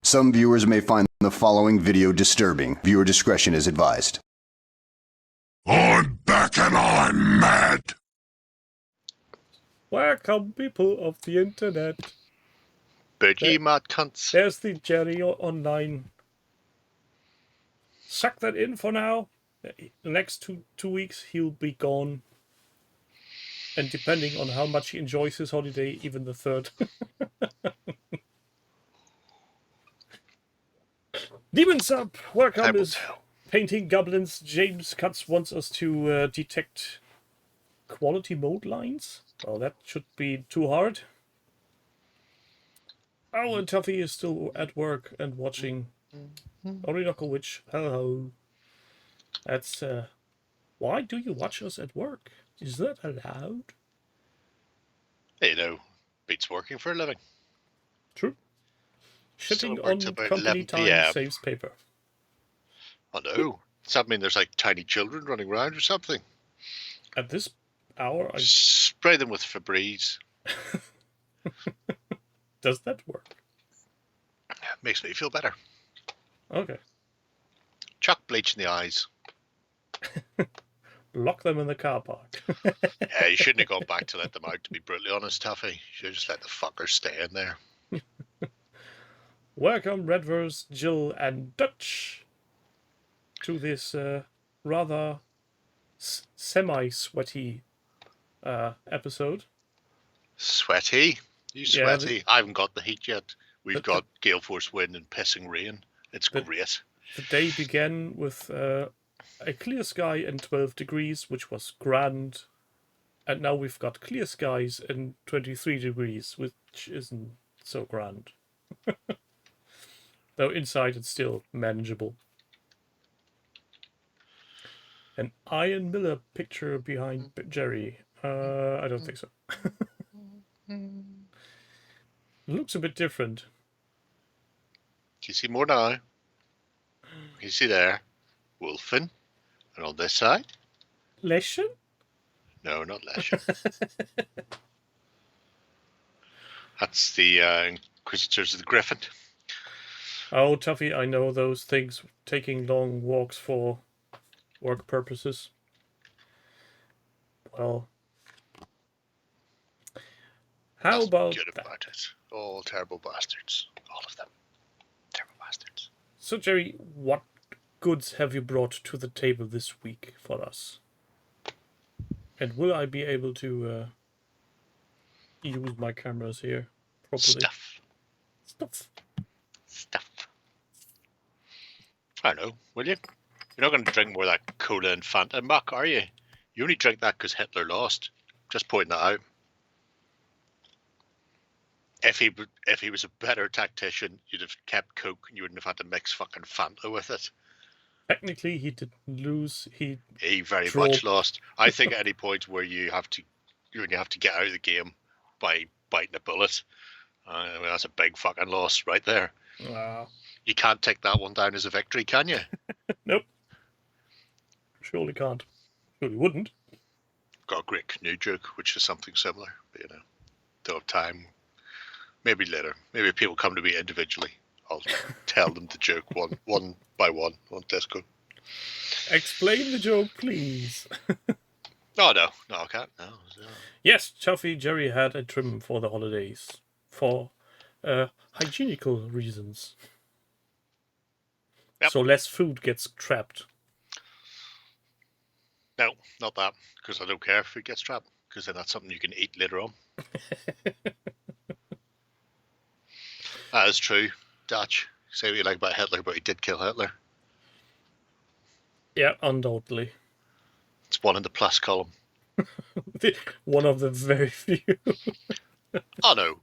Some viewers may find the following video disturbing. Viewer discretion is advised. I'm back and I'm mad. Welcome, people of the internet. But ye mad cunts. There's the Jerry online. Suck that in for now. The next two weeks he'll be gone. And depending on how much he enjoys his holiday, even the third. Demons up! Welcome is Painting Goblins. James Cuts wants us to detect quality mode lines. Well, that should be too hard. Oh, and Tuffy is still at work and watching. Orinoco Witch, hello. That's, why do you watch us at work? Is that allowed? Hey, you know, beats working for a living. True. Shitting Still on works about company 11 time PM. saves paper. Oh no. Does that mean there's like tiny children running around or something? At this hour, Spray them with Febreze. does that work? Makes me feel better. Okay. Chuck bleach in the eyes. Lock them in the car park. Yeah, you shouldn't have gone back to let them out, to be brutally honest, Tuffy. You should have just let the fuckers stay in there. Welcome, Redverse, Jill, and Dutch, to this rather semi-sweaty episode. Sweaty? You Yeah, sweaty? I haven't got the heat yet. We've got gale force wind and pissing rain. It's great. The day began with a clear sky and 12 degrees, which was grand. And now we've got clear skies and 23 degrees, which isn't so grand. Though inside it's still manageable. An Ian Miller picture behind Jerry. I don't think so. Looks a bit different. Do you see more now? You see there? Wolfen. And on this side? Leshen? No, not Lesher. That's the Inquisitors of the Griffin. Oh, Tuffy, I know those things. Taking long walks for work purposes. Well, how about Good that? about it. All terrible bastards. All of them. Terrible bastards. So, Jerry, what goods have you brought to the table this week for us? And will I be able to use my cameras here properly? Stuff. I don't know. Will you? You're not going to drink more of that cola and Fanta, Mac, are you? You only drink that because Hitler lost. Just pointing that out. If he was a better tactician, you'd have kept Coke and you wouldn't have had to mix fucking Fanta with it. Technically, he didn't lose. He very much lost. I think at any point where you have to get out of the game by biting a bullet, I mean, that's a big fucking loss right there. You can't take that one down as a victory, can you? Nope. Surely can't. Surely wouldn't. Got a great canoe joke, which is something similar, but you know, don't have time. Maybe later. Maybe if people come to me individually, I'll tell them the joke one by one on Discord. Explain the joke, please. Oh no, I can't. No. Yes, Chuffy Jerry had a trim for the holidays for hygienical reasons. Yep. So less food gets trapped. No, not that, because I don't care if it gets trapped, because then that's something you can eat later on. That is true, Dutch. Say what you like about Hitler, but he did kill Hitler. Yeah, undoubtedly. It's one in the plus column. One of the very few. Oh no.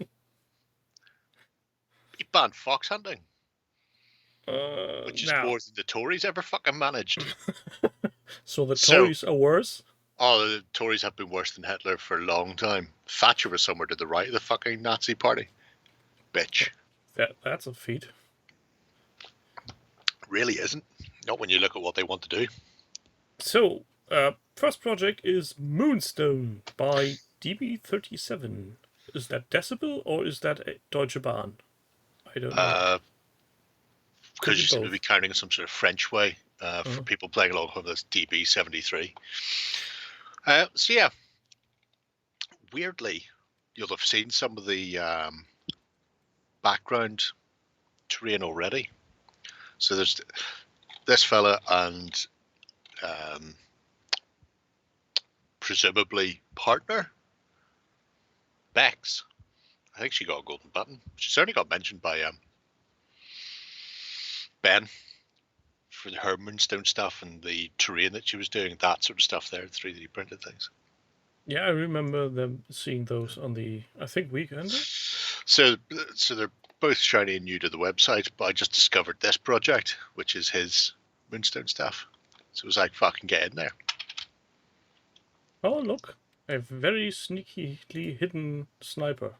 He banned fox hunting. Which is more than the Tories ever fucking managed. So the Tories are worse? Oh, the Tories have been worse than Hitler for a long time. Thatcher was somewhere to the right of the fucking Nazi party. Bitch. That's a feat. Really isn't. Not when you look at what they want to do. So, first project is Moonstone by DB37. Is that Decibel or is that a Deutsche Bahn? I don't know. because you seem to be counting some sort of French way for people playing along with this DB73. So yeah, weirdly, you'll have seen some of the background terrain already. So there's this fella and presumably partner, Bex. I think she got a golden button. She certainly got mentioned by Ben for her moonstone stuff and the terrain that she was doing, that sort of stuff there, 3D printed things. Yeah, I remember them seeing those on the, I think, weekend. So they're both shiny and new to the website, but I just discovered this project, which is his moonstone stuff. So it was like, fucking get in there. Oh, look. A very sneakily hidden sniper.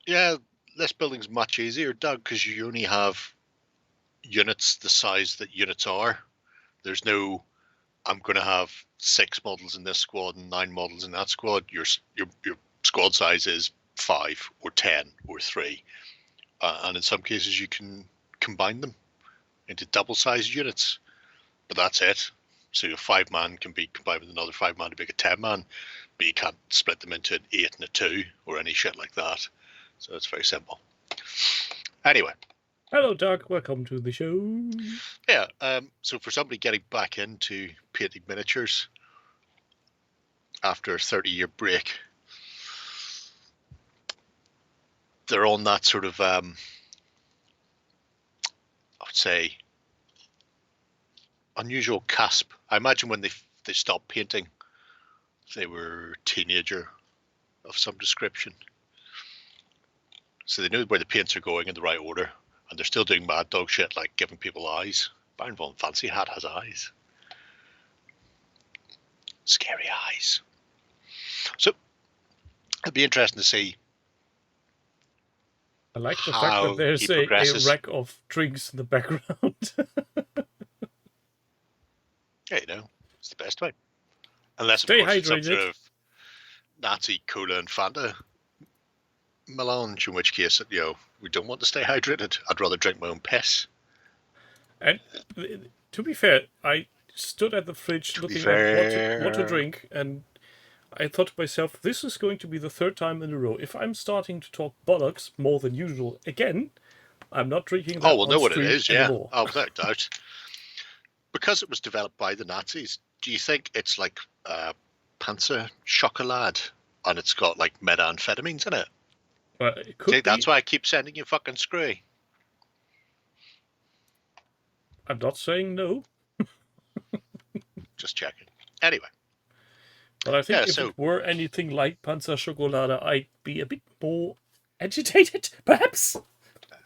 Yeah, this building's much easier, Doug, because you only have units the size that units are. There's no, I'm going to have 6 models in this squad and 9 models in that squad. Your squad size is 5 or 10 or 3. And in some cases, you can combine them into double-sized units. But that's it. So your 5-man can be combined with another 5-man to make a 10-man. But you can't split them into an 8 and a 2 or any shit like that. So it's very simple. Anyway. Hello, Doug. Welcome to the show. Yeah. So for somebody getting back into painting miniatures after a 30-year break, they're on that sort of, I would say, unusual cusp. I imagine when they stopped painting, they were a teenager of some description. So they know where the paints are going in the right order, and they're still doing mad dog shit like giving people eyes. Baron von Fancy Hat has eyes. Scary eyes. So it'd be interesting to see. I like the fact that there's a rack of drinks in the background. Yeah, you know, it's the best way. Unless, Stay of course, hydrated. it's some sort of Nazi cola and Fanta melange, in which case, you know, we don't want to stay hydrated. I'd rather drink my own piss. And to be fair, I stood at the fridge looking at what to drink, and I thought to myself, this is going to be the 3rd time in a row. If I'm starting to talk bollocks more than usual again, I'm not drinking that. Oh, well, know what it is, anymore. Yeah. Oh, without doubt. Because it was developed by the Nazis, do you think it's like Panzer Chocolade and it's got like methamphetamines in it? It could See, that's why I keep sending you fucking screw. I'm not saying no. Just checking. Anyway. But I think if it were anything like Panzer Chocolade, I'd be a bit more agitated, perhaps.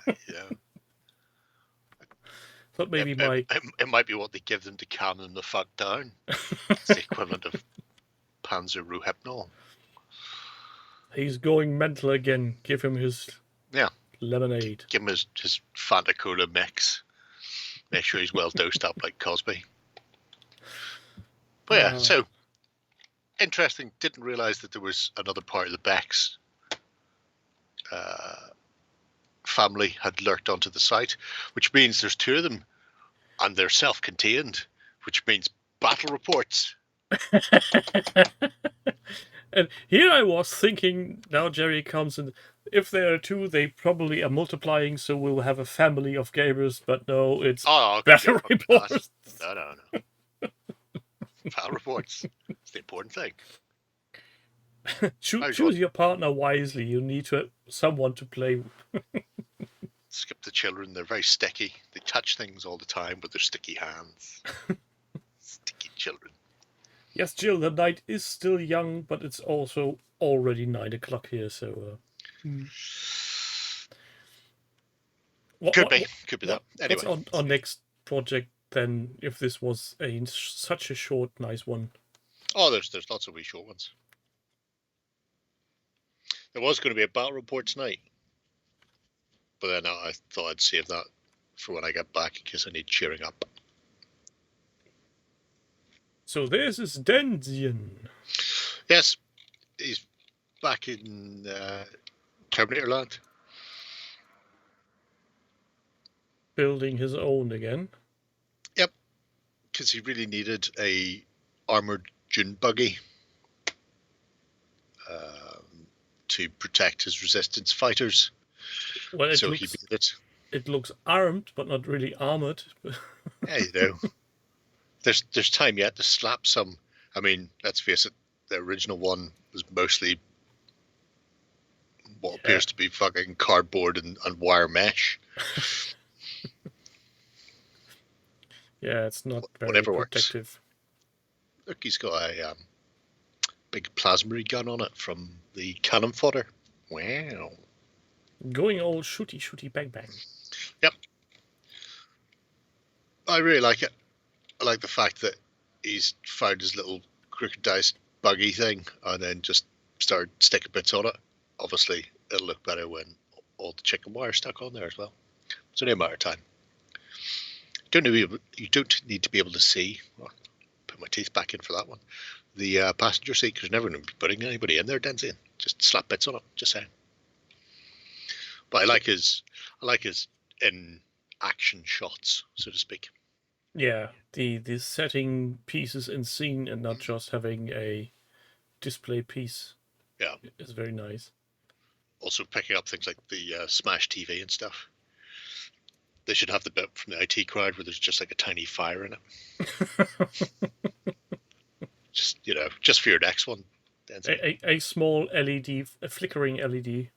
Yeah. But maybe it might be what they give them to calm them the fuck down. It's the equivalent of Panzer Ruhypnol. He's going mental again. Give him his lemonade. Give him his Fanta Cola mix. Make sure he's well dosed up like Cosby. But yeah, so interesting. Didn't realise that there was another part of the Bex family had lurked onto the site, which means there's 2 of them, and they're self-contained, which means battle reports. And here I was thinking, now Jerry comes and if there are 2, they probably are multiplying, so we'll have a family of gamers, but no, it's battle reports. No. Battle reports. It's the important thing. Choose your partner wisely. You need someone to play with. Skip the children. They're very sticky. They touch things all the time with their sticky hands. Sticky children. Yes, Jill, the night is still young, but it's also already 9 o'clock here, so... Could be that. Anyway. What's our next project, then, if this was such a short, nice one? Oh, there's lots of wee short ones. There was going to be a battle report tonight, but then I thought I'd save that for when I get back in case I need cheering up. So this is Denzian. Yes, he's back in Terminator Land. Building his own again. Yep, because he really needed a armored dune buggy to protect his resistance fighters. Well, So he built it. It looks armed, but not really armored. Yeah, you know. There's time yet to slap some. I mean, let's face it, the original one was mostly what appears to be fucking cardboard and wire mesh. Yeah, it's not very Whatever protective. Works. Look, he's got a big plasma gun on it from the cannon fodder. Wow. Going all shooty bang bang. Yep. I really like it. I like the fact that he's found his little crocodile buggy thing and then just started sticking bits on it. Obviously, it'll look better when all the chicken wire stuck on there as well. It's only a matter of time. You don't need to be able to see. Well, put my teeth back in for that one. The passenger seat, because you're never going to be putting anybody in there, Denzi. Just slap bits on it. Just saying. But I like his in action shots, so to speak. Yeah, the setting pieces in scene and not just having a display piece. Yeah, is very nice. Also picking up things like the Smash TV and stuff. They should have the bit from the IT crowd where there's just like a tiny fire in it. just for your next one. A small LED, a flickering LED.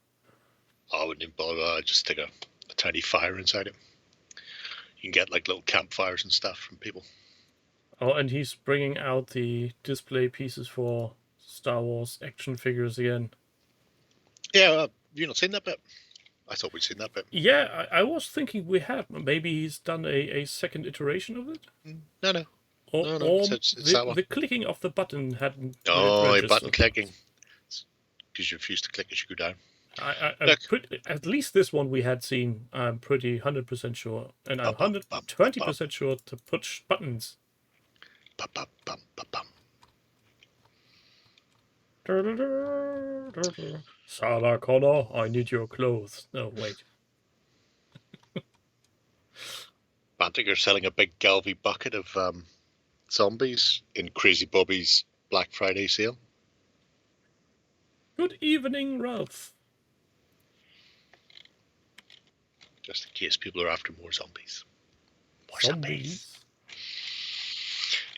I wouldn't even bother. I'd just stick a tiny fire inside it. You can get like little campfires and stuff from people. Oh, and he's bringing out the display pieces for Star Wars action figures again. Yeah, you not seen that bit? I thought we'd seen that bit. Yeah, I was thinking we had. Maybe he's done a second iteration of it? No. Or It's that one. The clicking of the button hadn't. Oh, button clicking. Because you refuse to click as you go down. At least this one we had seen. I'm pretty 100% sure, and I'm 120% sure to push buttons. Sarah Connor, I need your clothes. No, wait. Bantiger's selling a big Galvy bucket of zombies in Crazy Bobby's Black Friday sale. Good evening, Ralph. Just in case people are after more zombies. More zombies.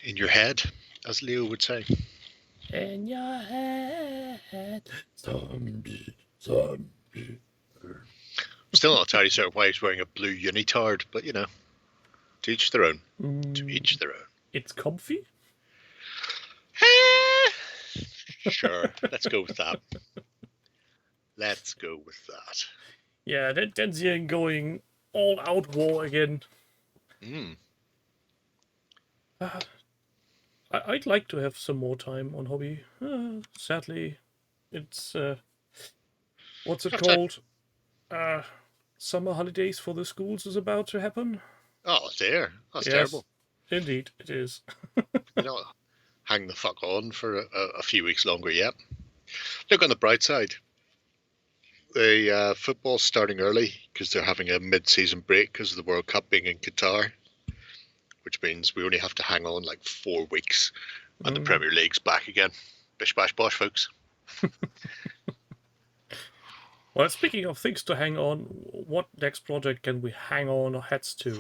In your head, as Leo would say. In your head. Zombie. Still not entirely certain why he's wearing a blue unitard, but you know, to each their own. To each their own. It's comfy? Sure, let's go with that. Let's go with that. Yeah, Denzian going all out war again. I'd like to have some more time on Hobby. Sadly, it's what's it called? Summer holidays for the schools is about to happen. Oh dear, that's terrible. Indeed, it is. You know, hang the fuck on for a few weeks longer yet. Look on the bright side. The football's starting early because they're having a mid-season break because of the World Cup being in Qatar, which means we only have to hang on like 4 weeks and the Premier League's back again. Bish bash bosh, folks. Well, speaking of things to hang on, what next project can we hang on our hats to?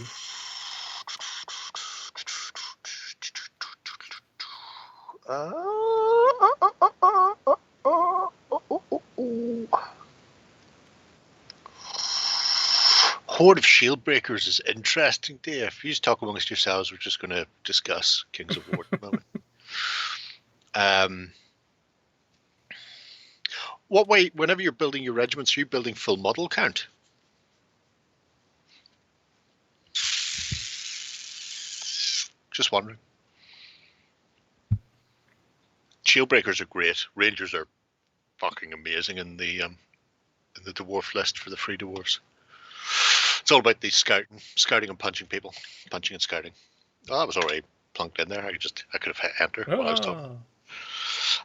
Horde of Shield Breakers is interesting, Dave. If you just talk amongst yourselves, we're just going to discuss Kings of War at the moment. What way, whenever you're building your regiments, are you building full model count? Just wondering. Shield Breakers are great. Rangers are fucking amazing in the dwarf list for the free dwarves. It's all about the scouting and punching people, punching and scouting. Oh, that was already plunked in there. I could have hit enter while I was talking.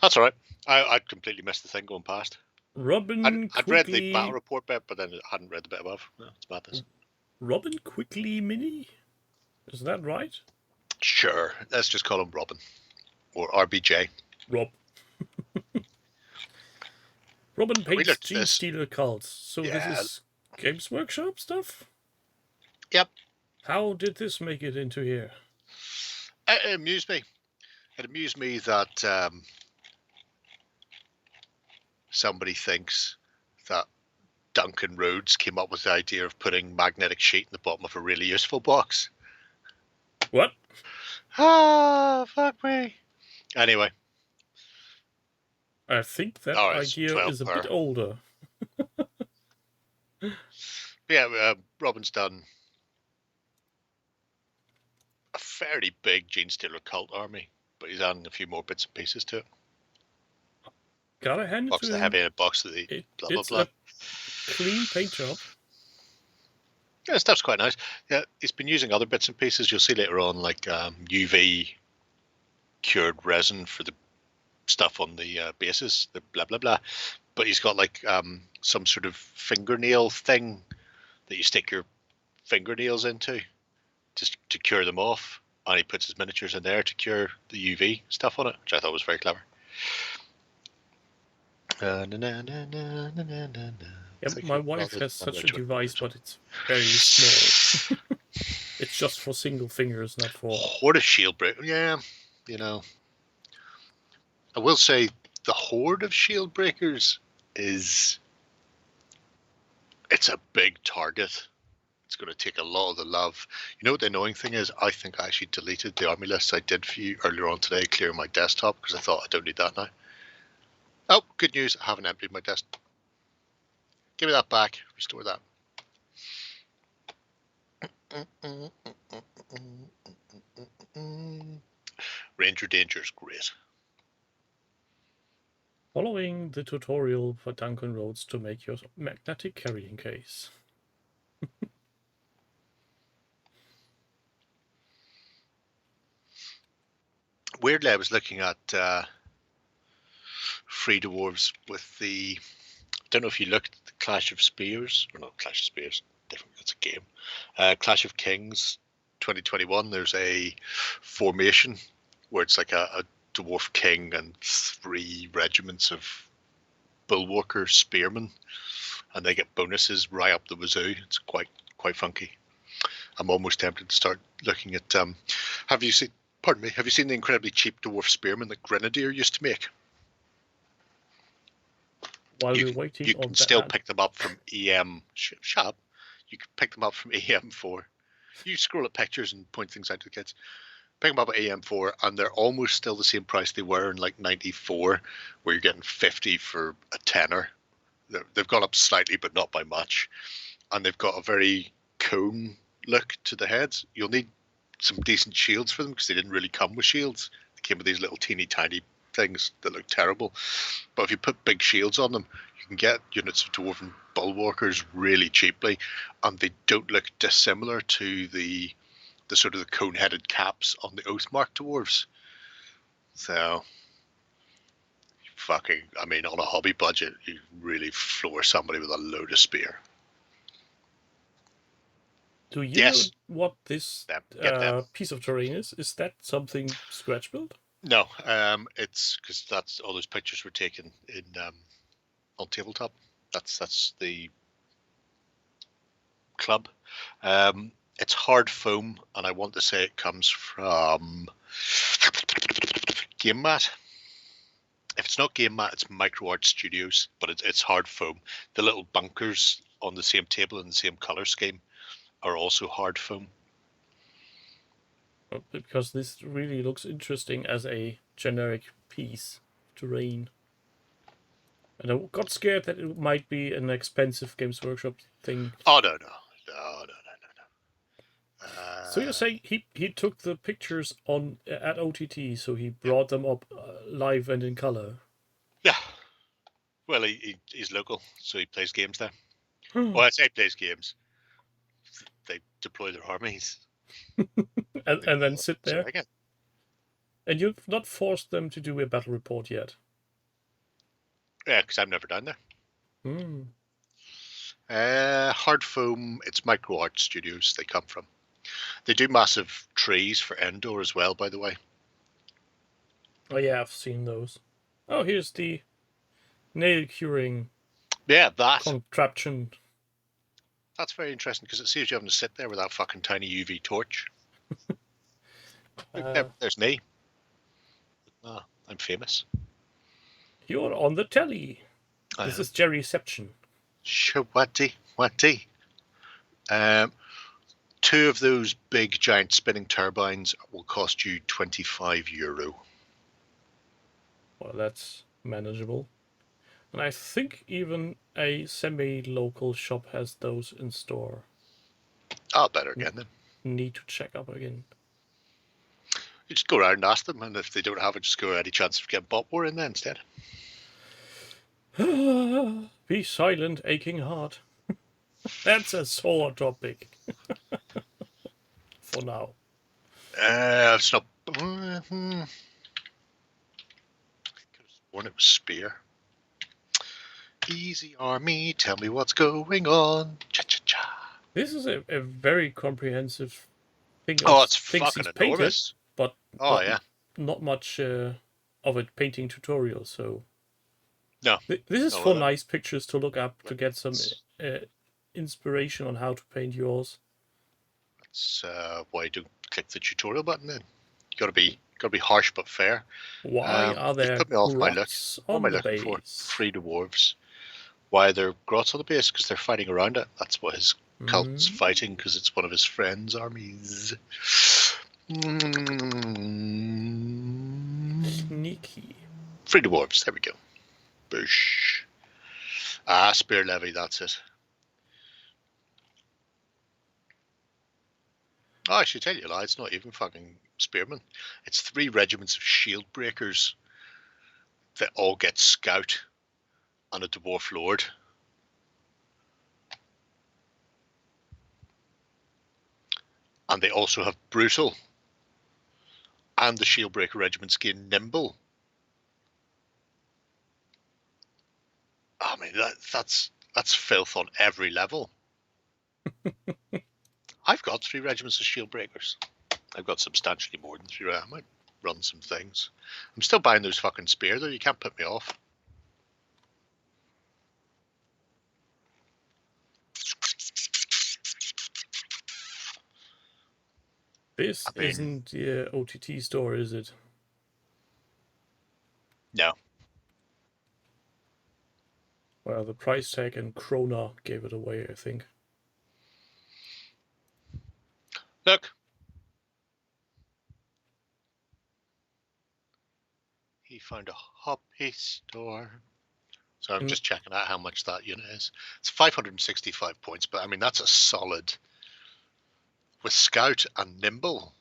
That's all right. I'd completely missed the thing going past. Robin I'd read the battle report bit, but then I hadn't read the bit above. No, it's madness. Robin Quickly Mini? Is that right? Sure. Let's just call him Robin. Or RBJ. Rob. Robin paints Gene Stealer cults. So this is Games Workshop stuff? Yep. How did this make it into here? It amused me. It amused me that somebody thinks that Duncan Rhodes came up with the idea of putting magnetic sheet in the bottom of a really useful box. What? Ah, fuck me. Anyway. I think that idea is a bit older. Yeah, Robin's done a fairly big Gene Stealer cult army, but he's adding a few more bits and pieces to it. Gotta hand it to him. Heavy in a box of the blah blah blah. A clean paint job. Yeah, stuff's quite nice. Yeah, he's been using other bits and pieces. You'll see later on, like UV cured resin for the stuff on the bases, the blah blah blah. But he's got like some sort of fingernail thing that you stick your fingernails into just to cure them off, and he puts his miniatures in there to cure the UV stuff on it, which I thought was very clever. Yeah, my wife has such a device, but it's very small. It's just for single fingers, not for... Horde of Shield Breakers. Yeah, you know. I will say the Horde of Shield Breakers is... It's a big target. It's going to take a lot of the love. You know what the annoying thing is? I think I actually deleted the army lists I did for you earlier on today, clearing my desktop, because I thought I don't need that now. Oh, good news. I haven't emptied my desktop. Give me that back. Restore that. Ranger Danger is great. Following the tutorial for Duncan Rhodes to make your magnetic carrying case. Weirdly, I was looking at Free Dwarves with the... I don't know if you looked at the Clash of Spears. Or not Clash of Spears. Different. It's a game. Clash of Kings 2021. There's a formation where it's like a dwarf king and 3 regiments of bulwarker spearmen, and they get bonuses right up the wazoo. It's quite funky. I'm almost tempted to start looking at. Have you seen? Pardon me. Have you seen the incredibly cheap dwarf spearmen that Grenadier used to make? While we're waiting, you can still pick them up from EM shop. You can pick them up from EM4. You scroll at pictures and point things out to the kids. Pick them up at EM4, and they're almost still the same price they were in like '94, where you're getting 50 for a tenner. They've gone up slightly, but not by much, and they've got a very cone look to the heads. You'll need some decent shields for them because they didn't really come with shields. They came with these little teeny tiny things that look terrible. But if you put big shields on them, you can get units of dwarven bulwarkers really cheaply, and they don't look dissimilar to the sort of the cone-headed caps on the Oathmark dwarves. So, fucking, I mean, on a hobby budget, you really floor somebody with a load of spear. Do you know what this piece of terrain is? Is that something scratch built? No, it's because that's all those pictures were taken in on tabletop. That's the club. It's hard foam, and I want to say it comes from Game Mat. If it's not Game Mat, it's MicroArt Studios, but it's hard foam. The little bunkers on the same table in the same color scheme are also hard foam. Because this really looks interesting as a generic piece of terrain. And I got scared that it might be an expensive Games Workshop thing. Oh, no. So you're saying he took the pictures on at OTT, so he brought them up live and in color? Yeah. Well, he's local, so he plays games there. Well, I say he plays games. They deploy their armies. and then sit there? And you've not forced them to do a battle report yet? Yeah, because I'm never down there. Hmm. Hard Foam, it's Micro Art Studios they come from. They do massive trees for indoor as well, by the way. Oh yeah, I've seen those. Oh, here's the nail curing Yeah, contraption. that's very interesting because it saves you having to sit there with that fucking tiny UV torch. Look, there's me. I'm famous. You're on the telly. This is Jerryception. Sure, watty. Two of those big giant spinning turbines will cost you €25. Well, that's manageable. And I think even a semi-local shop has those in store. I'll better get them. Need to check up again. You just go around and ask them, and if they don't have it, just go any chance of getting bought more in there instead. Be silent, aching heart. That's a sore topic. For now. It's not. Could have sworn it was Spear. Easy Army, tell me what's going on. Cha-cha-cha. This is a very comprehensive thing. Oh, it's fucking enormous. But yeah, not much of a painting tutorial. So no, this is for nice pictures to look up to get some inspiration on how to paint yours. That's why you don't click the tutorial button. Then you gotta be harsh but fair. Why are there put me off my look? on What am I the looking for? base? 3 dwarves. Why they're grots on the base? Because they're fighting around it. That's what his cult's fighting, because it's one of his friends' armies. Sneaky. 3 dwarves. There we go. Boosh. Spear levy. That's it. Oh, I should tell you a lie. It's not even fucking spearmen. It's 3 regiments of shield breakers that all get scout and a dwarf lord. And they also have brutal. And the shield breaker regiments gain nimble. I mean, that's filth on every level. I've got 3 regiments of shield breakers. I've got substantially more than 3. I might run some things. I'm still buying those fucking spear though. You can't put me off. This isn't the OTT store, is it? No. Well, the price tag and Krona gave it away, I think. Look. He found a hobby store. So I'm just checking out how much that unit is. It's 565 points, but I mean, that's a solid. With Scout and Nimble.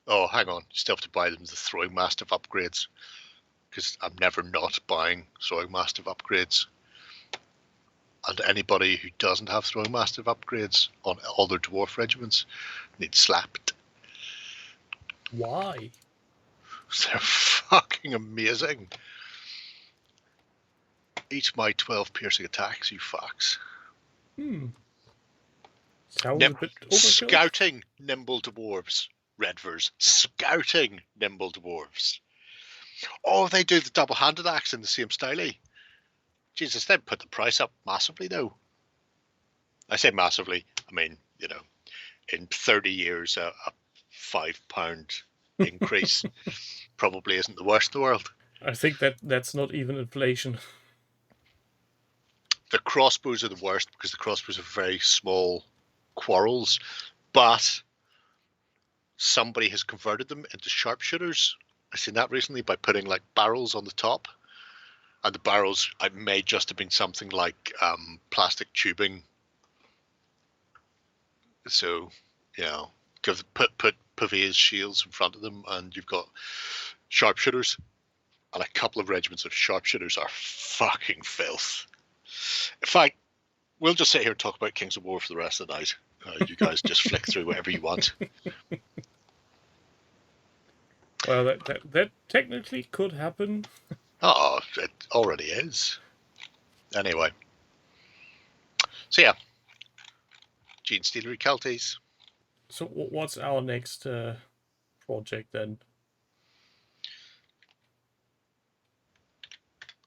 Oh, hang on. You still have to buy them the Throwing Mastiff upgrades. Because I'm never not buying Throwing Mastiff upgrades. And anybody who doesn't have Throwing Mastiff upgrades on all their dwarf regiments needs slapped. Why? They're fucking amazing. Each my 12 piercing attacks, you fucks. Sounds a bit overkill. Scouting nimble dwarves, Redvers. Scouting nimble dwarves. Oh, they do the double-handed axe in the same style. Jesus, they'd put the price up massively, though. I say massively. I mean, you know, in 30 years, a £5 increase probably isn't the worst in the world. I think that's not even inflation. The crossbows are the worst because the crossbows are very small quarrels, but somebody has converted them into sharpshooters. I've seen that recently by putting like barrels on the top, and the barrels may just have been something like plastic tubing. So, you know, put Pavées shields in front of them, and you've got sharpshooters, and a couple of regiments of sharpshooters are fucking filth. In fact, we'll just sit here and talk about Kings of War for the rest of the night. You guys just flick through whatever you want. Well, that technically could happen. Oh, it already is. Anyway. So yeah. Gene Steelery Kelties. So what's our next project then?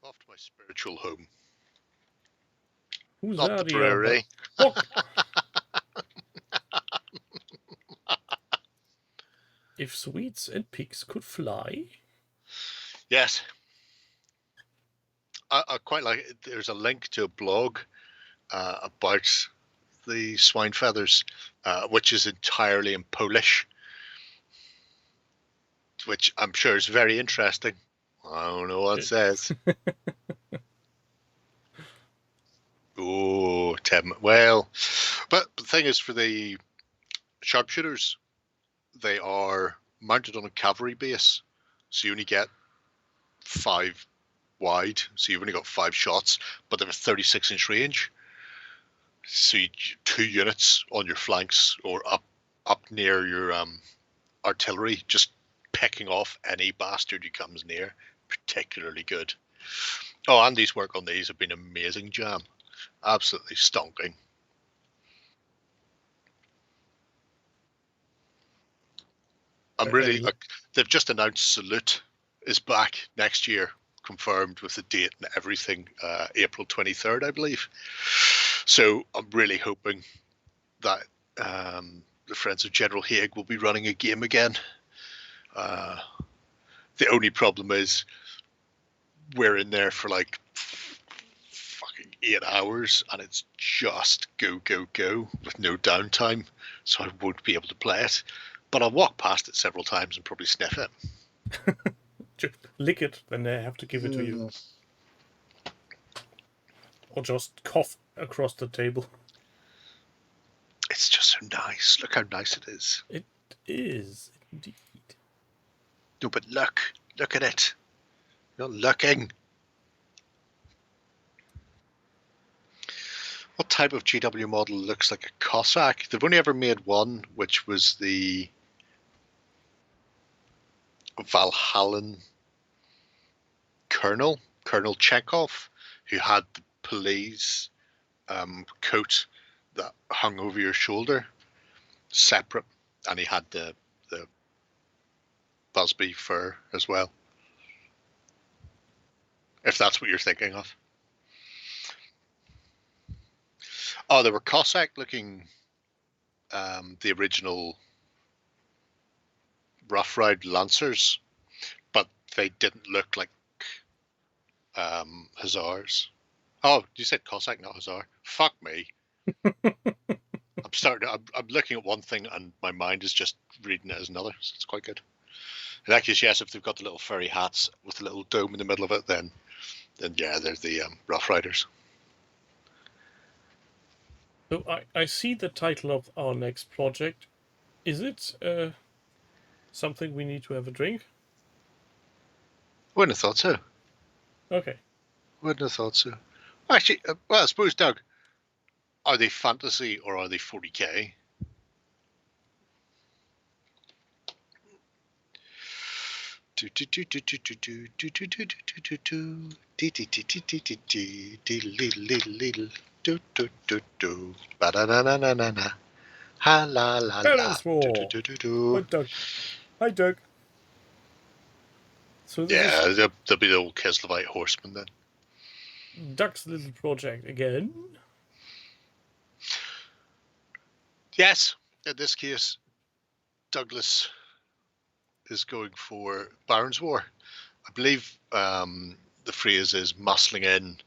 Off to my spiritual home. Who's Not the that? brewery. If sweets and pigs could fly. Yes. I quite like it. There's a link to a blog about the swine feathers, which is entirely in Polish, which I'm sure is very interesting. I don't know what it says. Oh, Tim. Well, but the thing is, for the sharpshooters, they are mounted on a cavalry base, so you only get 5 wide, so you've only got 5 shots, but they have a 36-inch range. So 2 units on your flanks or up near your artillery, just picking off any bastard who comes near. Particularly good. Oh, Andy's work on these have been amazing, Jam. Absolutely stonking. I'm really. They've just announced Salute is back next year, confirmed with the date and everything, April 23rd, I believe. So I'm really hoping that the Friends of General Haig will be running a game again. The only problem is we're in there for like fucking 8 hours and it's just go, go, go with no downtime. So I won't be able to play it. But I'll walk past it several times and probably sniff it. Just lick it, then they have to give it to you. Or just cough across the table. It's just so nice. Look how nice it is. It is, indeed. No, but look at it. You're not looking. What type of GW model looks like a Cossack? They've only ever made one, which was the Valhallan Colonel Chekhov, who had the police coat that hung over your shoulder, separate, and he had the Busby fur as well. If that's what you're thinking of. Oh, they were Cossack-looking, the original Rough Ride Lancers, but they didn't look like Hussars. Oh, you said Cossack, not Hussar. Fuck me. I'm looking at one thing and my mind is just reading it as another, so it's quite good. In that case, yes, if they've got the little furry hats with the little dome in the middle of it, then yeah, they're the Rough Riders. So I see the title of our next project. Is it something we need to have a drink? Wouldn't have thought so. Okay. Wouldn't have thought so. Actually, well, I suppose, Doug, are they fantasy or are they 40k? Hi, Doug. So yeah, there'll be the old Kislevite horseman then. Doug's little project again. Yes, in this case, Douglas is going for Baron's War. I believe the phrase is muscling in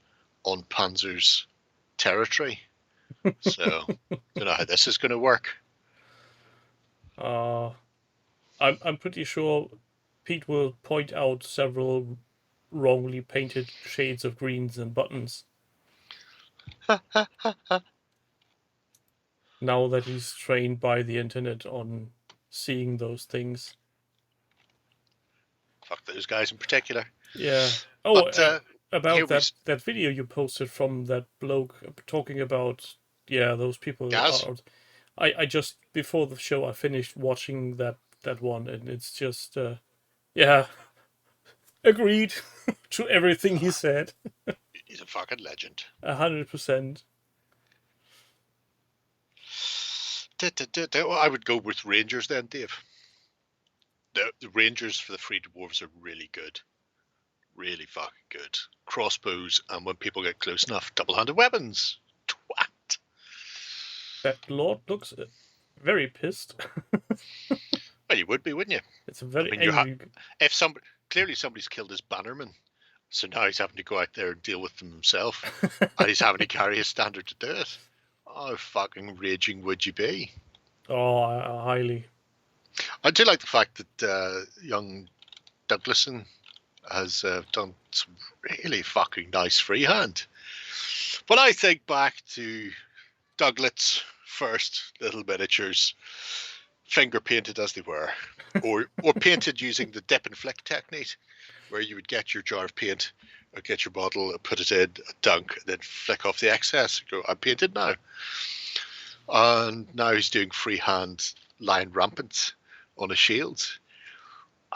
on Panzer's territory. So, don't know how this is going to work. I'm pretty sure Pete will point out several wrongly painted shades of greens and buttons. Now that he's trained by the internet on seeing those things. Fuck those guys in particular. Yeah. Oh, but, about that video you posted from that bloke talking about, yeah, those people. Gaz? I just before the show I finished watching that one, and it's just yeah, agreed to everything he said. He's a fucking legend. 100%. I would go with Rangers then, Dave. The Rangers for the Free Dwarves are really good. Really fucking good. Crossbows, and when people get close enough, double-handed weapons. Twat. That Lord looks very pissed. Well, you would be, wouldn't you? It's a very angry... If clearly somebody's killed his bannerman, so now he's having to go out there and deal with them himself, and he's having to carry a standard to do it. How fucking raging would you be? Oh, highly. I do like the fact that young Douglason has done some really fucking nice freehand. But I think back to Douglas' first little miniatures, finger painted as they were, or painted using the dip and flick technique, where you would get your jar of paint, or get your bottle, put it in, dunk, and then flick off the excess. Go, I'm painted now. And now he's doing freehand lying rampant on a shield.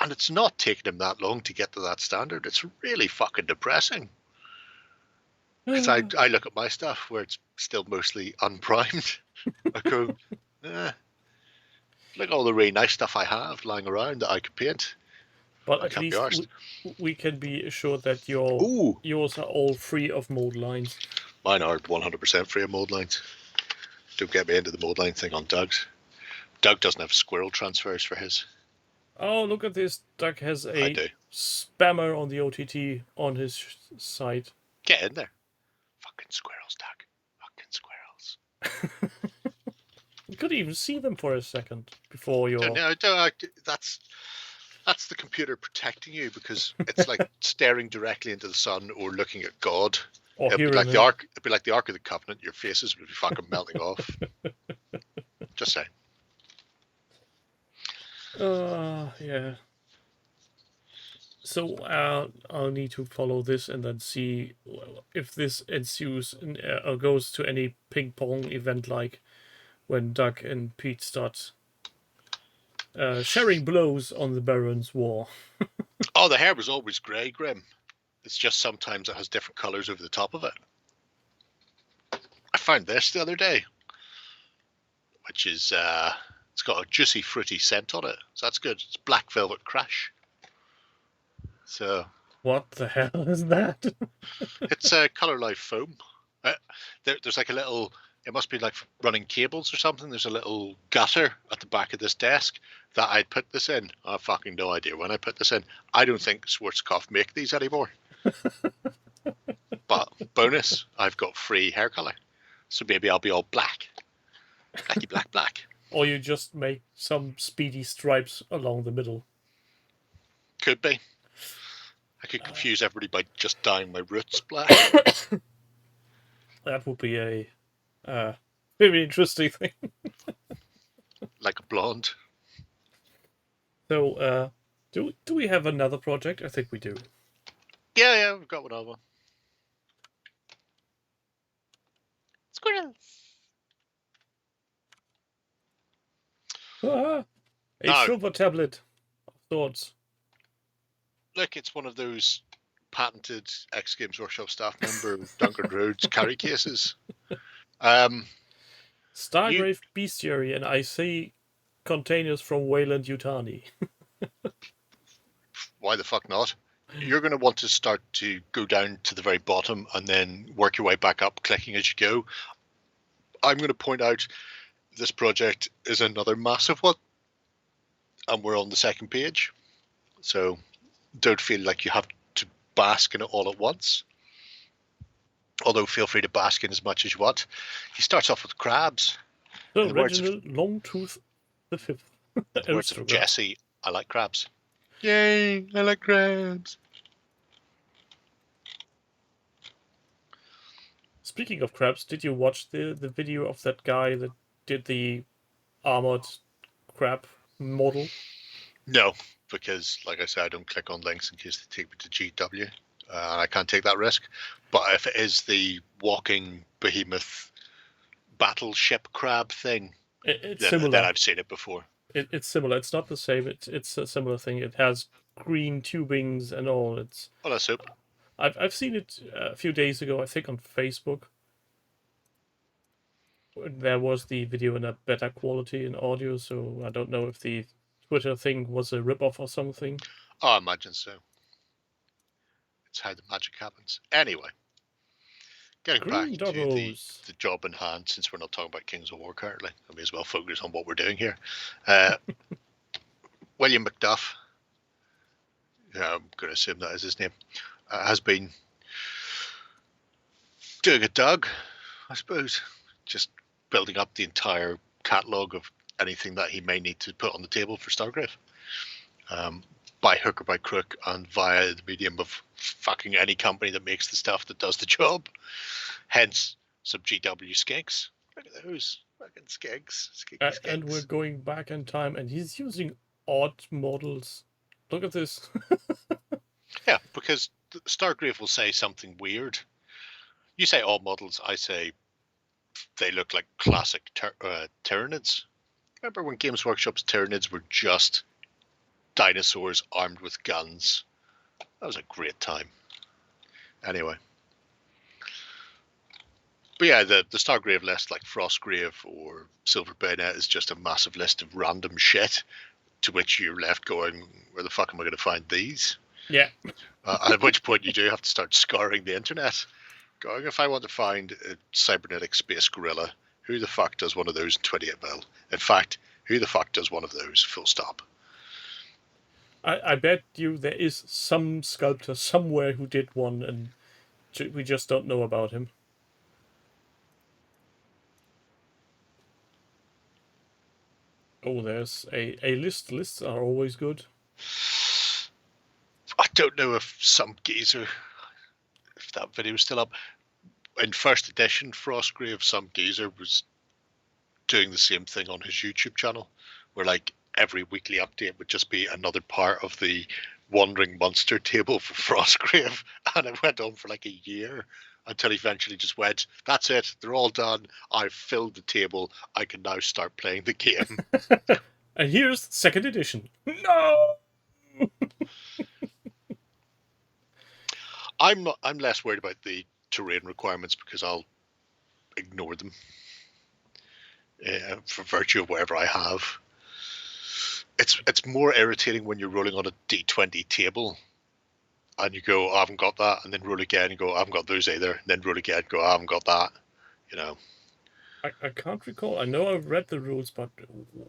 And it's not taking him that long to get to that standard. It's really fucking depressing. Because I look at my stuff where it's still mostly unprimed. I go, look at all the really nice stuff I have lying around that I could paint. But at least we can be assured that yours are all free of mold lines. Mine are 100% free of mold lines. Don't get me into the mold line thing on Doug's. Doug doesn't have squirrel transfers for his. Oh, look at this. Doug has a spammer on the OTT on his site. Get in there. Fucking squirrels, Doug. Fucking squirrels. You could even see them for a second before your... No, that's the computer protecting you, because it's like staring directly into the sun or looking at God. It'd be like the Ark of the Covenant. Your faces would be fucking melting off. Just saying. Yeah. So I'll need to follow this and then see if this ensues or goes to any ping pong event, like when Doug and Pete start sharing blows on the Baron's War. Oh, the hair was always grey, Grim. It's just sometimes it has different colours over the top of it. I found this the other day, which is it's got a juicy, fruity scent on it, so that's good. It's Black Velvet Crash. So what the hell is that? It's a Colour Life foam. There's like a little. It must be like running cables or something. There's a little gutter at the back of this desk that I'd put this in. I have fucking no idea when I put this in. I don't think Schwarzkopf make these anymore. But bonus, I've got free hair colour. So maybe I'll be all black. Blacky black black. Or you just make some speedy stripes along the middle. Could be. I could confuse everybody by just dyeing my roots black. That would be a very interesting thing. Like a blonde. So, do we have another project? I think we do. Yeah, we've got one other one. Squirrels. A silver tablet of sorts. Look, it's one of those patented X Games Workshop staff member Duncan Rhodes carry cases. Stargrave Bestiary, and I see containers from Wayland Yutani. Why the fuck not? You're going to want to start to go down to the very bottom and then work your way back up, clicking as you go. I'm going to point out this project is another massive one, and we're on the second page. So don't feel like you have to bask in it all at once. Although feel free to bask in as much as you want. He starts off with crabs. The original Longtooth the Fifth. The words of Jesse, I like crabs. Yay, I like crabs. Speaking of crabs, did you watch the video of that guy that did the armored crab model? No, because like I said, I don't click on links in case they take me to GW. I can't take that risk. But if it is the walking behemoth battleship crab thing, It's then similar. I've seen it before. It's similar. It's not the same. It's a similar thing. It has green tubings and all. It's. Well, let's hope. I've seen it a few days ago. I think on Facebook. There was the video in a better quality in audio, so I don't know if the Twitter thing was a ripoff or something. Oh, I imagine so. It's how the magic happens. Anyway, getting back to the job in hand, since we're not talking about Kings of War currently, I may as well focus on what we're doing here. William McDuff, I'm going to assume that is his name, has been doing a Doug, I suppose, just building up the entire catalogue of anything that he may need to put on the table for Stargrave. By hook or by crook, and via the medium of fucking any company that makes the stuff that does the job. Hence, some GW skinks. Look at those fucking skinks. And we're going back in time, and he's using odd models. Look at this. Yeah, because Stargrave will say something weird. You say odd models, I say they look like classic Tyranids. Remember when Games Workshop's Tyranids were just dinosaurs armed with guns? That was a great time. Anyway. But yeah, the Stargrave list, like Frostgrave or Silver Bayonet, is just a massive list of random shit to which you're left going, where the fuck am I going to find these? Yeah. At which point you do have to start scouring the internet. Going, if I want to find a cybernetic space gorilla, who the fuck does one of those in 28 mil? In fact, who the fuck does one of those? Full stop. I bet you there is some sculptor somewhere who did one, and we just don't know about him. Oh, there's a list. Lists are always good. I don't know if some geezer, if that video is still up. In first edition, Frostgrave, some geezer was doing the same thing on his YouTube channel, where like every weekly update would just be another part of the Wandering Monster table for Frostgrave, and it went on for like a year until he eventually just went, that's it, they're all done, I've filled the table, I can now start playing the game. And here's second edition. No! I'm less worried about the terrain requirements because I'll ignore them for virtue of whatever I have. It's more irritating when you're rolling on a D20 table and you go, oh, I haven't got that, and then roll again and go, I haven't got those either, and then roll again and go, I haven't got that, you know. I can't recall. I know I've read the rules, but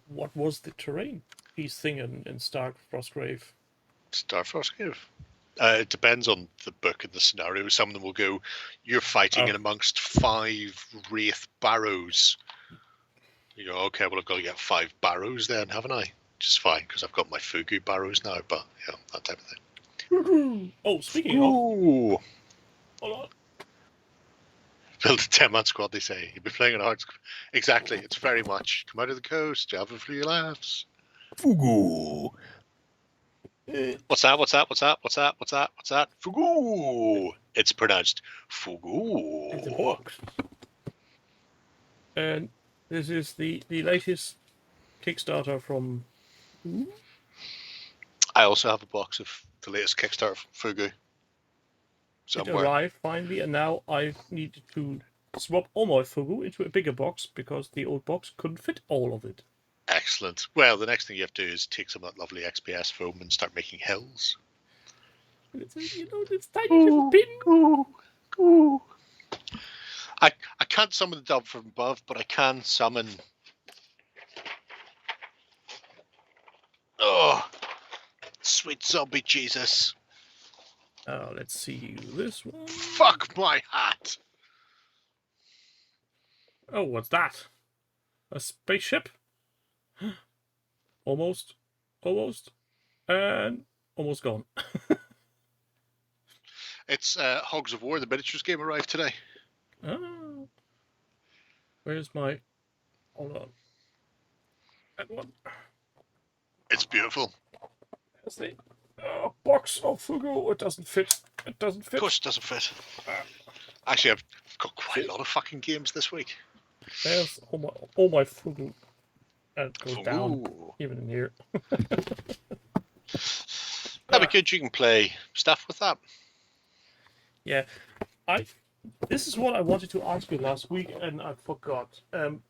what was the terrain piece thing in Stark Frostgrave? Frostgrave? It depends on the book and the scenario. Some of them will go, you're fighting in amongst 5 Wraith Barrows. You go, okay, well, I've got to get 5 Barrows then, haven't I? Which is fine, because I've got my Fugu Barrows now, but, yeah, that type of thing. Oh, speaking of... Hold on. Build a 10-man squad, they say. You'll be playing in a hard squad. Exactly, it's very much, come out of the coast, Java for your laughs. Fugu. What's that? Fugu. It's pronounced Fugu. It's a box. And this is the latest Kickstarter from... I also have a box of the latest Kickstarter from Fugu. Somewhere. It arrived finally, and now I needed to swap all my Fugu into a bigger box because the old box couldn't fit all of it. Excellent. Well, the next thing you have to do is take some of that lovely XPS foam and start making hills. It's, this tiny little pin. I can't summon the dove from above, but I can summon... Oh, sweet zombie Jesus. Oh, let's see this one. Fuck my hat. Oh, what's that? A spaceship? Almost, and almost gone. It's Hogs of War, the miniatures game arrived today. Oh. Where's my... Hold on. That one. It's beautiful. There's the box of Fugu. It doesn't fit. It doesn't fit. Of course it doesn't fit. Actually, I've got quite a lot of fucking games this week. There's all my Fugu. And it goes down even in here. That'd be good. You can play stuff with that. Yeah, this is what I wanted to ask you last week, and I forgot.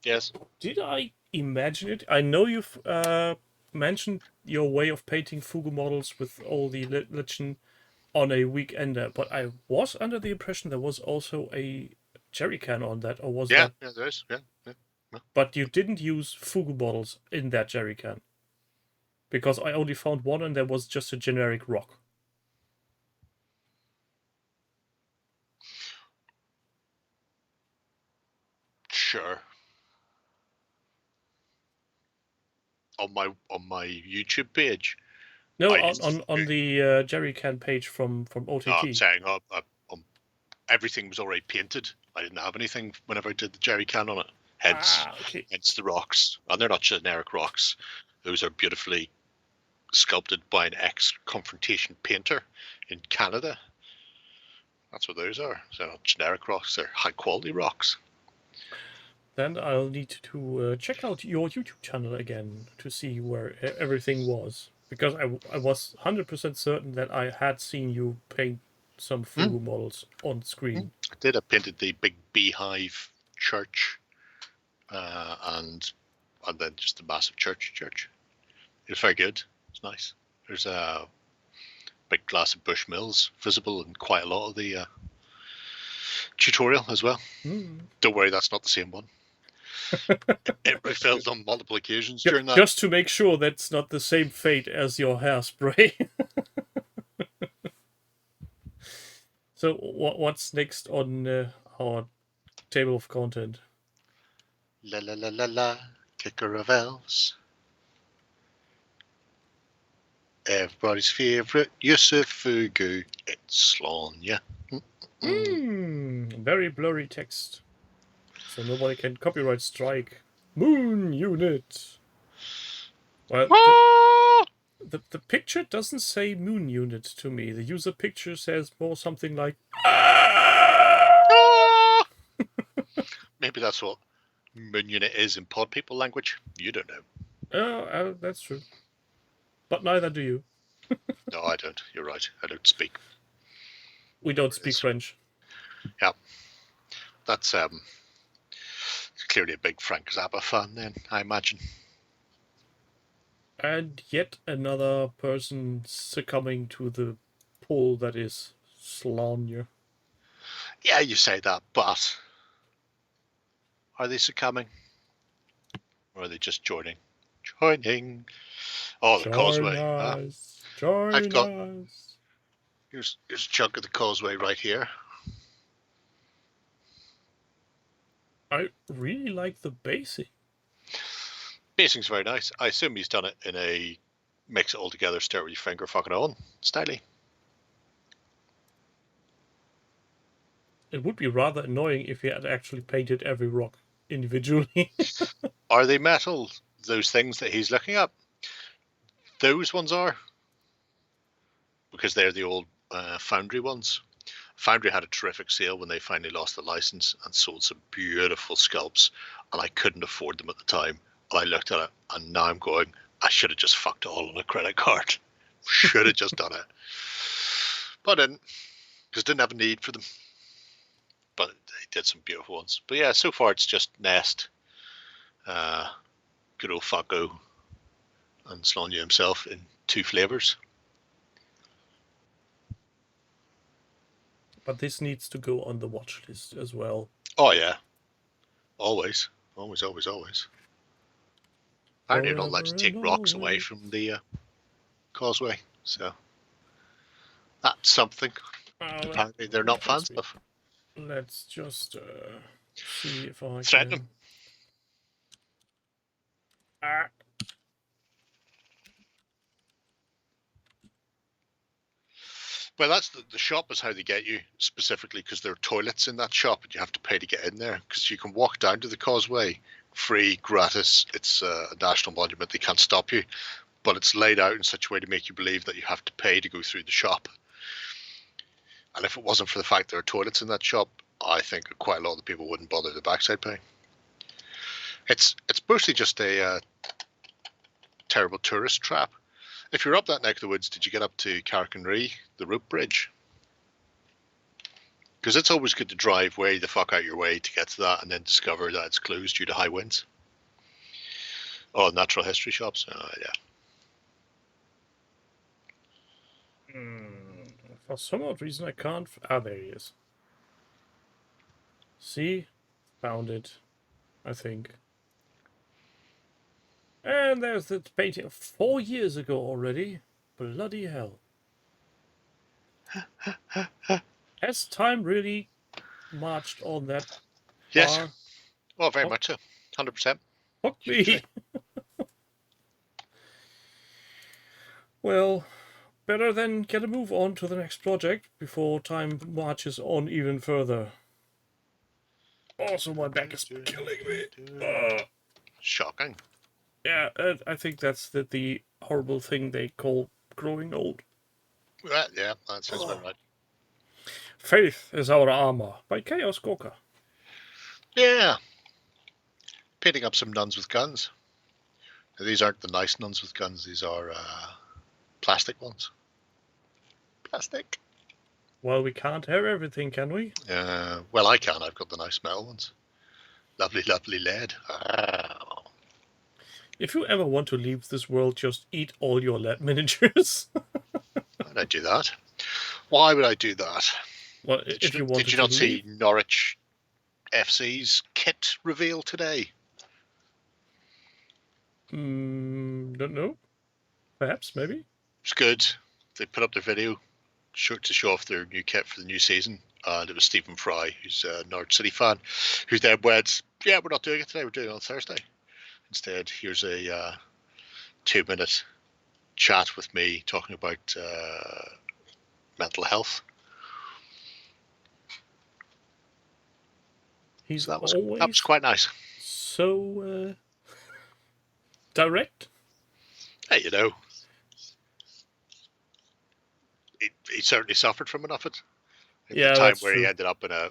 Yes. Did I imagine it? I know you've mentioned your way of painting Fugu models with all the lichen on a weekender, but I was under the impression there was also a jerry can on that, or was that? Yeah, there is. Yeah. But you didn't use Fugu models in that jerry can, because I only found one, and there was just a generic rock. Sure. On my YouTube page. No, on the jerry can page from OTT. I'm saying everything was already painted. I didn't have anything whenever I did the jerry can on it. Hence the rocks. And they're not generic rocks. Those are beautifully sculpted by an ex-confrontation painter in Canada. That's what those are. They're not generic rocks. They're high-quality rocks. Then I'll need to check out your YouTube channel again to see where everything was. Because I was 100% certain that I had seen you paint some Fugu models on screen. I did. I painted the big beehive church and then just the massive church. It was very good. It's nice. There's a big glass of Bushmills visible in quite a lot of the tutorial as well. Don't worry, that's not the same one. It refilled on multiple occasions during that. Just to make sure that's not the same fate as your hairspray. So what's next on our table of content? La la la la la, kicker of elves. Everybody's favourite Yusuf Fugu. It's Slanya. Very blurry text. So nobody can copyright strike. Moon unit. Well, the picture doesn't say moon unit to me. The user picture says more something like. Maybe that's what moon unit is in pod people language. You don't know. Oh, that's true. But neither do you. No, I don't. You're right. I don't speak. We don't speak French. Yeah. That's clearly a big Frank Zappa fan then, I imagine. And yet another person succumbing to the pull that is Slanya. Yeah, you say that, but are they succumbing? Or are they just joining? Joining. Oh, the causeway. Join us. Here's a chunk of the causeway right here. I really like the basing. Basing's very nice. I assume he's done it in a mix it all together, start with your finger fucking on styly. It would be rather annoying if he had actually painted every rock individually. Are they metal? Those things that he's looking at? Those ones are. Because they're the old Foundry ones. Foundry had a terrific sale when they finally lost the license and sold some beautiful sculpts, and I couldn't afford them at the time. And I looked at it, and now I'm going, I should have just fucked it all on a credit card. Should have just done it. But I didn't, because I didn't have a need for them. But they did some beautiful ones. But yeah, so far it's just Nest, good old Faco, and Slanya himself in 2 flavours. But this needs to go on the watch list as well. Oh yeah, always. Apparently you're not allowed to take rocks away from the causeway, so that's something. Apparently they're not fans of. Let's just see if I threaten can... them. Well, that's the shop is how they get you, specifically because there are toilets in that shop and you have to pay to get in there, because you can walk down to the causeway free, gratis. It's a national monument. They can't stop you, but it's laid out in such a way to make you believe that you have to pay to go through the shop. And if it wasn't for the fact there are toilets in that shop, I think quite a lot of the people wouldn't bother the backside paying. It's mostly just a terrible tourist trap. If you're up that neck of the woods, did you get up to Carrick-on-Ree, the rope bridge? Because it's always good to drive way the fuck out your way to get to that and then discover that it's closed due to high winds. Oh, natural history shops? Oh, yeah. For some odd reason I can't... Ah, there he is. See? Found it. I think. And there's the painting 4 years ago already. Bloody hell. Has time really marched on that Yes. bar? Well, very much so. 100%. Fuck me. Well, better then get a move on to the next project before time marches on even further. Also, my back is killing me. Shocking. Yeah, I think that's the horrible thing they call growing old. Yeah, that sounds about right. Faith is our armor by Chaos Corker. Yeah. Painting up some nuns with guns. Now, these aren't the nice nuns with guns. These are plastic ones. Plastic. Well, we can't have everything, can we? Well, I can. I've got the nice metal ones. Lovely, lovely lead. Oh. If you ever want to leave this world, just eat all your lead miniatures. Why would I do that? Why would I do that? Well, if you want did you not see Norwich FC's kit reveal today? Don't know. Perhaps, maybe. It's good. They put up their video to show off their new kit for the new season. And it was Stephen Fry, who's a Norwich City fan, who's there wed, yeah, we're not doing it today, we're doing it on Thursday. Instead, here's a 2-minute chat with me talking about mental health. He's So that always was quite nice. So direct. Hey, you know, he certainly suffered from enough of it. Yeah, the time that's where true. he ended up in a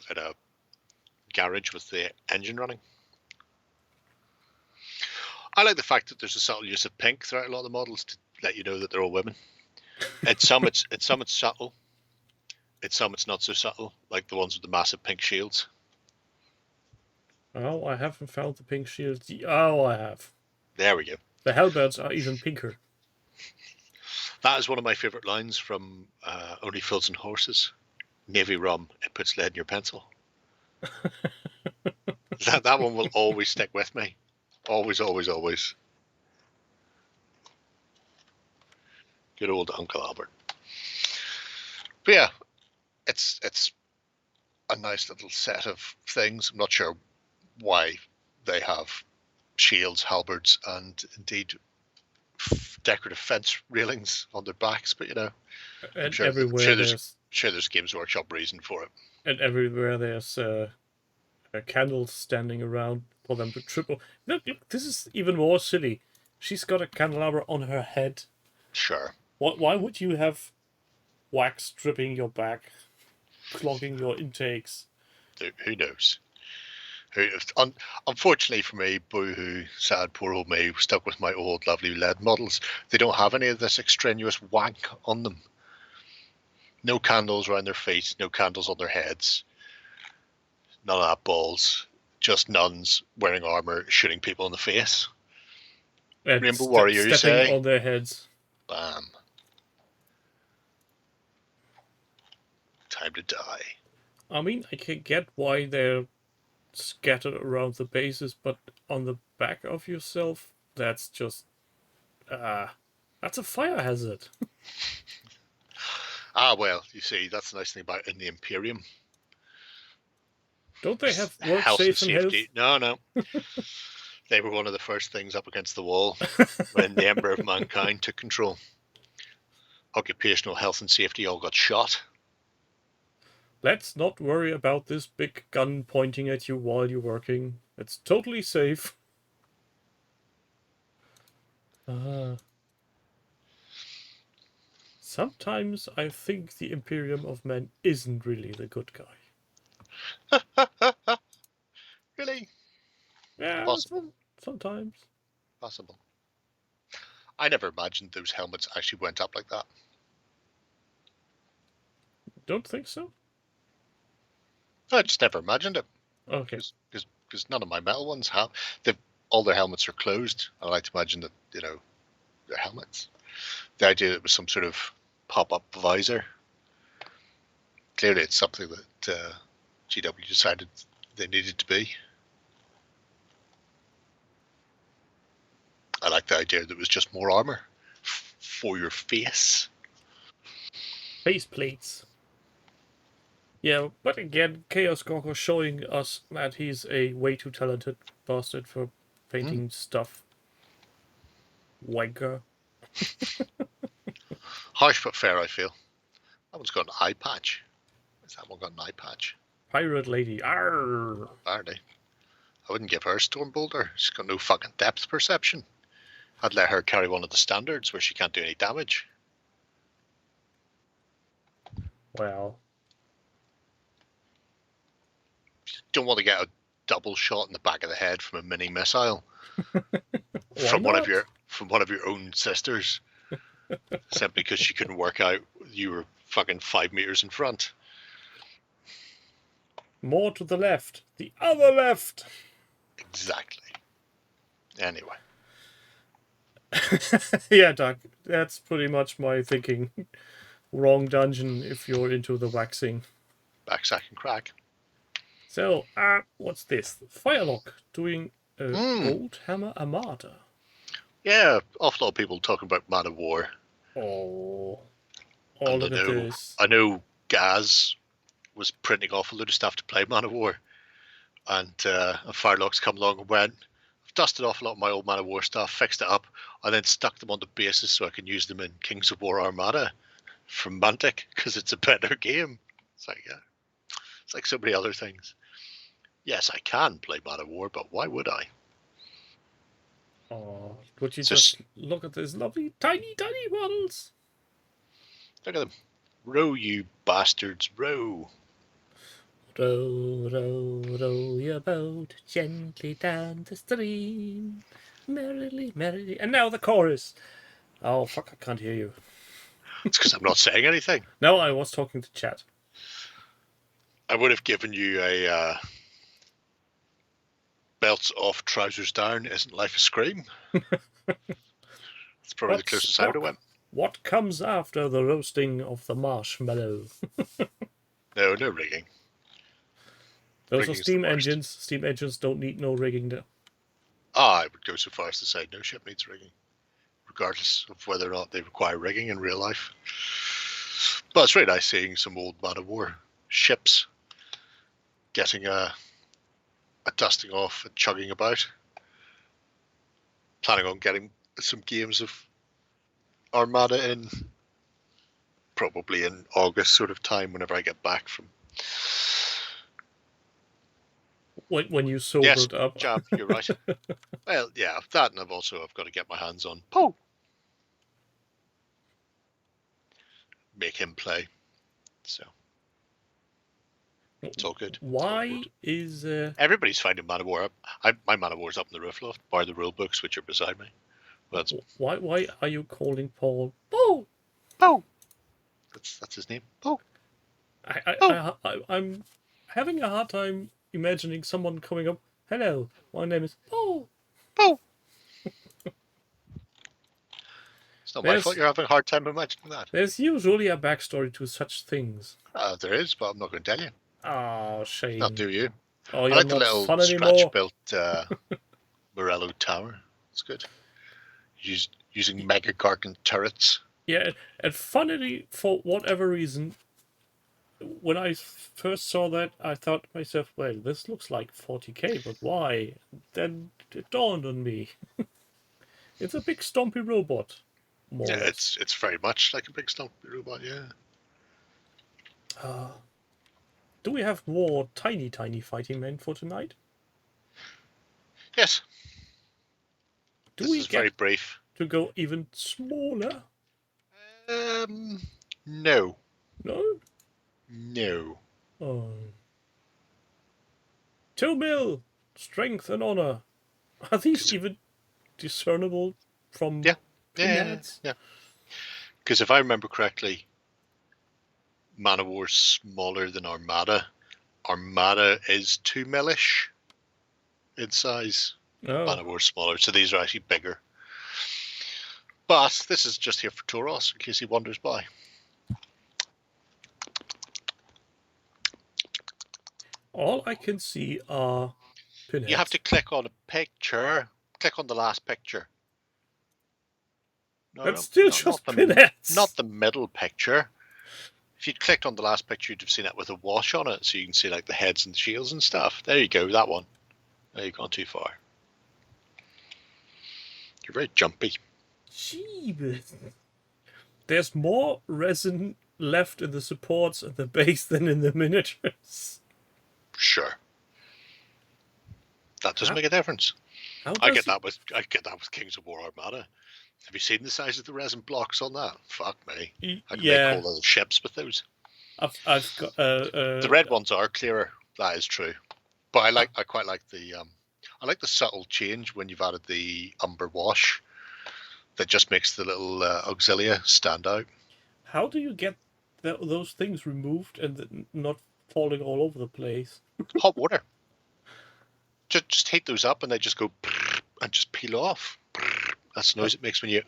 garage with the engine running. I like the fact that there's a subtle use of pink throughout a lot of the models to let you know that they're all women. At some it's subtle. At some it's not so subtle, like the ones with the massive pink shields. Oh, I haven't found the pink shield. Oh, I have. There we go. The Hellbirds are even pinker. That is one of my favourite lines from Only Fools and Horses. Navy rum, it puts lead in your pencil. that one will always stick with me. Always, always, always. Good old Uncle Albert. But yeah, it's a nice little set of things. I'm not sure why they have shields, halberds, and indeed decorative fence railings on their backs, but you know, And sure, everywhere there's Games Workshop reason for it. And everywhere there's candles standing around for them to triple. Look, this is even more silly. She's got a candelabra on her head. Sure. Why would you have wax dripping your back, clogging your intakes? Who knows? Unfortunately for me, boo-hoo, sad, poor old me, stuck with my old lovely lead models. They don't have any of this extraneous wank on them. No candles around their feet, no candles on their heads. None of that balls. Just nuns wearing armor, shooting people in the face. And Rainbow Warrior, you stepping say? on their heads. Bam. Time to die. I mean, I can get why they're scattered around the bases, but on the back of yourself, that's just... that's a fire hazard. Well, you see, that's the nice thing about in the Imperium. Don't they have work Health safe and and safety. health? No. They were one of the first things up against the wall when the Emperor of Mankind took control. Occupational health and safety all got shot. Let's not worry about this big gun pointing at you while you're working. It's totally safe. Sometimes I think the Imperium of Men isn't really the good guy. Really? Yeah, Possible. sometimes. Possible. I never imagined those helmets actually went up like that. Don't think so? I just never imagined it. Okay. Because none of my metal ones have. All their helmets are closed. I like to imagine that, they're helmets. The idea that it was some sort of pop-up visor. Clearly it's something that GW decided they needed to be. I like the idea that it was just more armor for your face. Face plates. Yeah, but again, Chaos Gorgo showing us that he's a way too talented bastard for painting stuff. Wanker. Harsh but fair, I feel. That one's got an eye patch. Has that one got an eye patch? Pirate lady. Arr! Apparently. I wouldn't give her a storm boulder. She's got no fucking depth perception. I'd let her carry one of the standards where she can't do any damage. Well. Don't want to get a double shot in the back of the head from a mini missile from one of your own sisters, simply because she couldn't work out you were fucking 5 meters in front. More to the left. The other left. Exactly. Anyway. Yeah, Doug. That's pretty much my thinking. Wrong dungeon if you're into the waxing. Backsack and crack. So, what's this? Firelock doing Old Hammer Armada. Yeah, awful lot of people talking about Man of War. Oh, look at this. I know Gaz was printing off a load of stuff to play Man of War, and Firelock's come along and went, I've dusted off a lot of my old Man of War stuff, fixed it up, and then stuck them on the basis so I can use them in Kings of War Armada from Mantic, because it's a better game. It's like, yeah. It's like so many other things. Yes, I can play Man of War, but why would I? Oh, would you just look at these lovely tiny models? Look at them. Row, you bastards, row. Row, row, row your boat gently down the stream. Merrily, merrily. And now the chorus. Oh, fuck, I can't hear you. It's because I'm not saying anything. No, I was talking to chat. I would have given you a belts off, trousers down, isn't life a scream? It's probably the closest I would have went. What comes after the roasting of the marshmallow? No rigging. Those are steam engines. Steam engines don't need no rigging there. I would go so far as to say no ship needs rigging, regardless of whether or not they require rigging in real life. But it's really nice seeing some old Man of War ships getting a dusting off and chugging about. Planning on getting some games of Armada in probably in August sort of time, whenever I get back from. When you sobered up. Jab, you're right. Well, yeah, that, and I've got to get my hands on Poe. Make him play. So it's all good. Why is everybody's finding Man of War up? My Man of War's up in the roof loft, bar the rule books which are beside me. Well, why are you calling Paul Poe? Poe. That's his name. Poe. I'm having a hard time imagining someone coming up. Hello, my name is Poe. Poe. It's not my fault you're having a hard time imagining that. There's usually a backstory to such things. There is, but I'm not going to tell you. Oh, shame. Not do you. Oh, I like the little scratch-built Morello tower. It's good. Using Mega Gargant turrets. Yeah, and funnily, for whatever reason, when I first saw that, I thought to myself, well, this looks like 40k, but why? Then it dawned on me. It's a big stompy robot. Yeah, it's very much like a big stompy robot, yeah. Do we have more tiny fighting men for tonight? Yes. This is very brief. To go even smaller? No. No? No. Oh. 2 mil! Strength and honor. Are these even discernible from pinheads. Yeah. Because if I remember correctly, Man of War's smaller than Armada. Armada is 2 millish in size. Oh. Man of War's smaller, so these are actually bigger. But this is just here for Toros, in case he wanders by. All I can see are pinheads. You have to click on a picture. Click on the last picture. That's still just pinheads. Not the middle picture. If you'd clicked on the last picture, you'd have seen it with a wash on it, so you can see like the heads and the shields and stuff. There you go, that one. There, you've gone too far. You're very jumpy. Jeebus. There's more resin left in the supports and the base than in the miniatures. Sure. That doesn't make a difference. I get that with Kings of War Armada. Have you seen the size of the resin blocks on that? Fuck me. I can make all those ships with those. I've got the red ones are clearer. That is true. But I quite like the I like the subtle change when you've added the umber wash. That just makes the little auxilia stand out. How do you get those things removed and not falling all over the place? Hot water. Just heat those up and they just go and just peel off. That's the noise it makes when you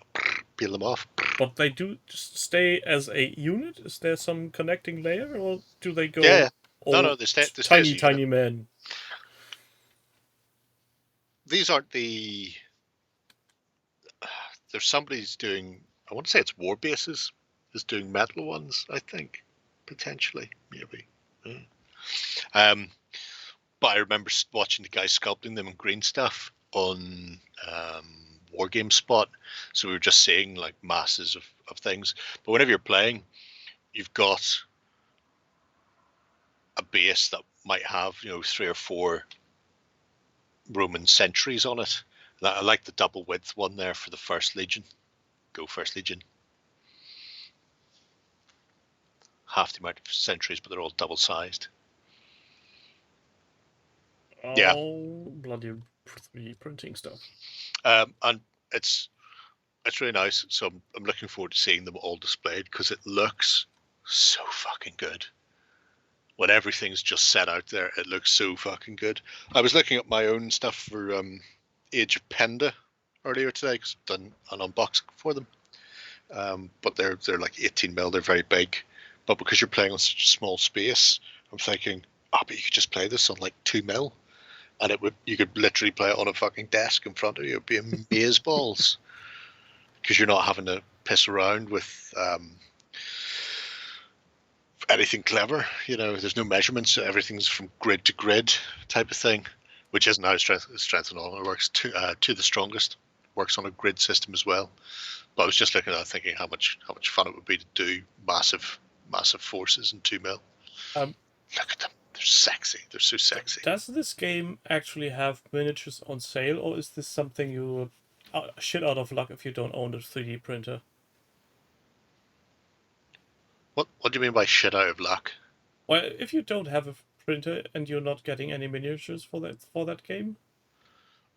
peel them off. But they do just stay as a unit? Is there some connecting layer, or do they go? Yeah. No, they stay tiny men. These aren't the. There's somebody's doing. I want to say it's War Bases is doing metal ones. I think potentially, maybe. Yeah. But I remember watching the guys sculpting them in green stuff on Wargame Spot. So we were just seeing like masses of things. But whenever you're playing, you've got a base that might have 3 or 4 Roman sentries on it. I like the double width one there for the First Legion. Go First Legion. Half the amount of sentries, but they're all double sized. Yeah. Bloody 3D printing stuff. And it's really nice. So I'm looking forward to seeing them all displayed because it looks so fucking good. When everything's just set out there, it looks so fucking good. I was looking at my own stuff for Age of Penda earlier today because I've done an unboxing for them. But they're like 18 mil. They're very big. But because you're playing on such a small space, I'm thinking, but you could just play this on like 2 mil. And you could literally play it on a fucking desk in front of you. It'd be amazeballs. Because you're not having to piss around with anything clever. There's no measurements. Everything's from grid to grid type of thing, which isn't how strength and all. It works to the strongest. Works on a grid system as well. But I was just looking at it thinking how much fun it would be to do massive forces in 2 mil. Look at them. They're sexy. They're so sexy. Does this game actually have miniatures on sale, or is this something you shit out of luck if you don't own a 3D printer? What do you mean by shit out of luck? Well, if you don't have a printer and you're not getting any miniatures for that game?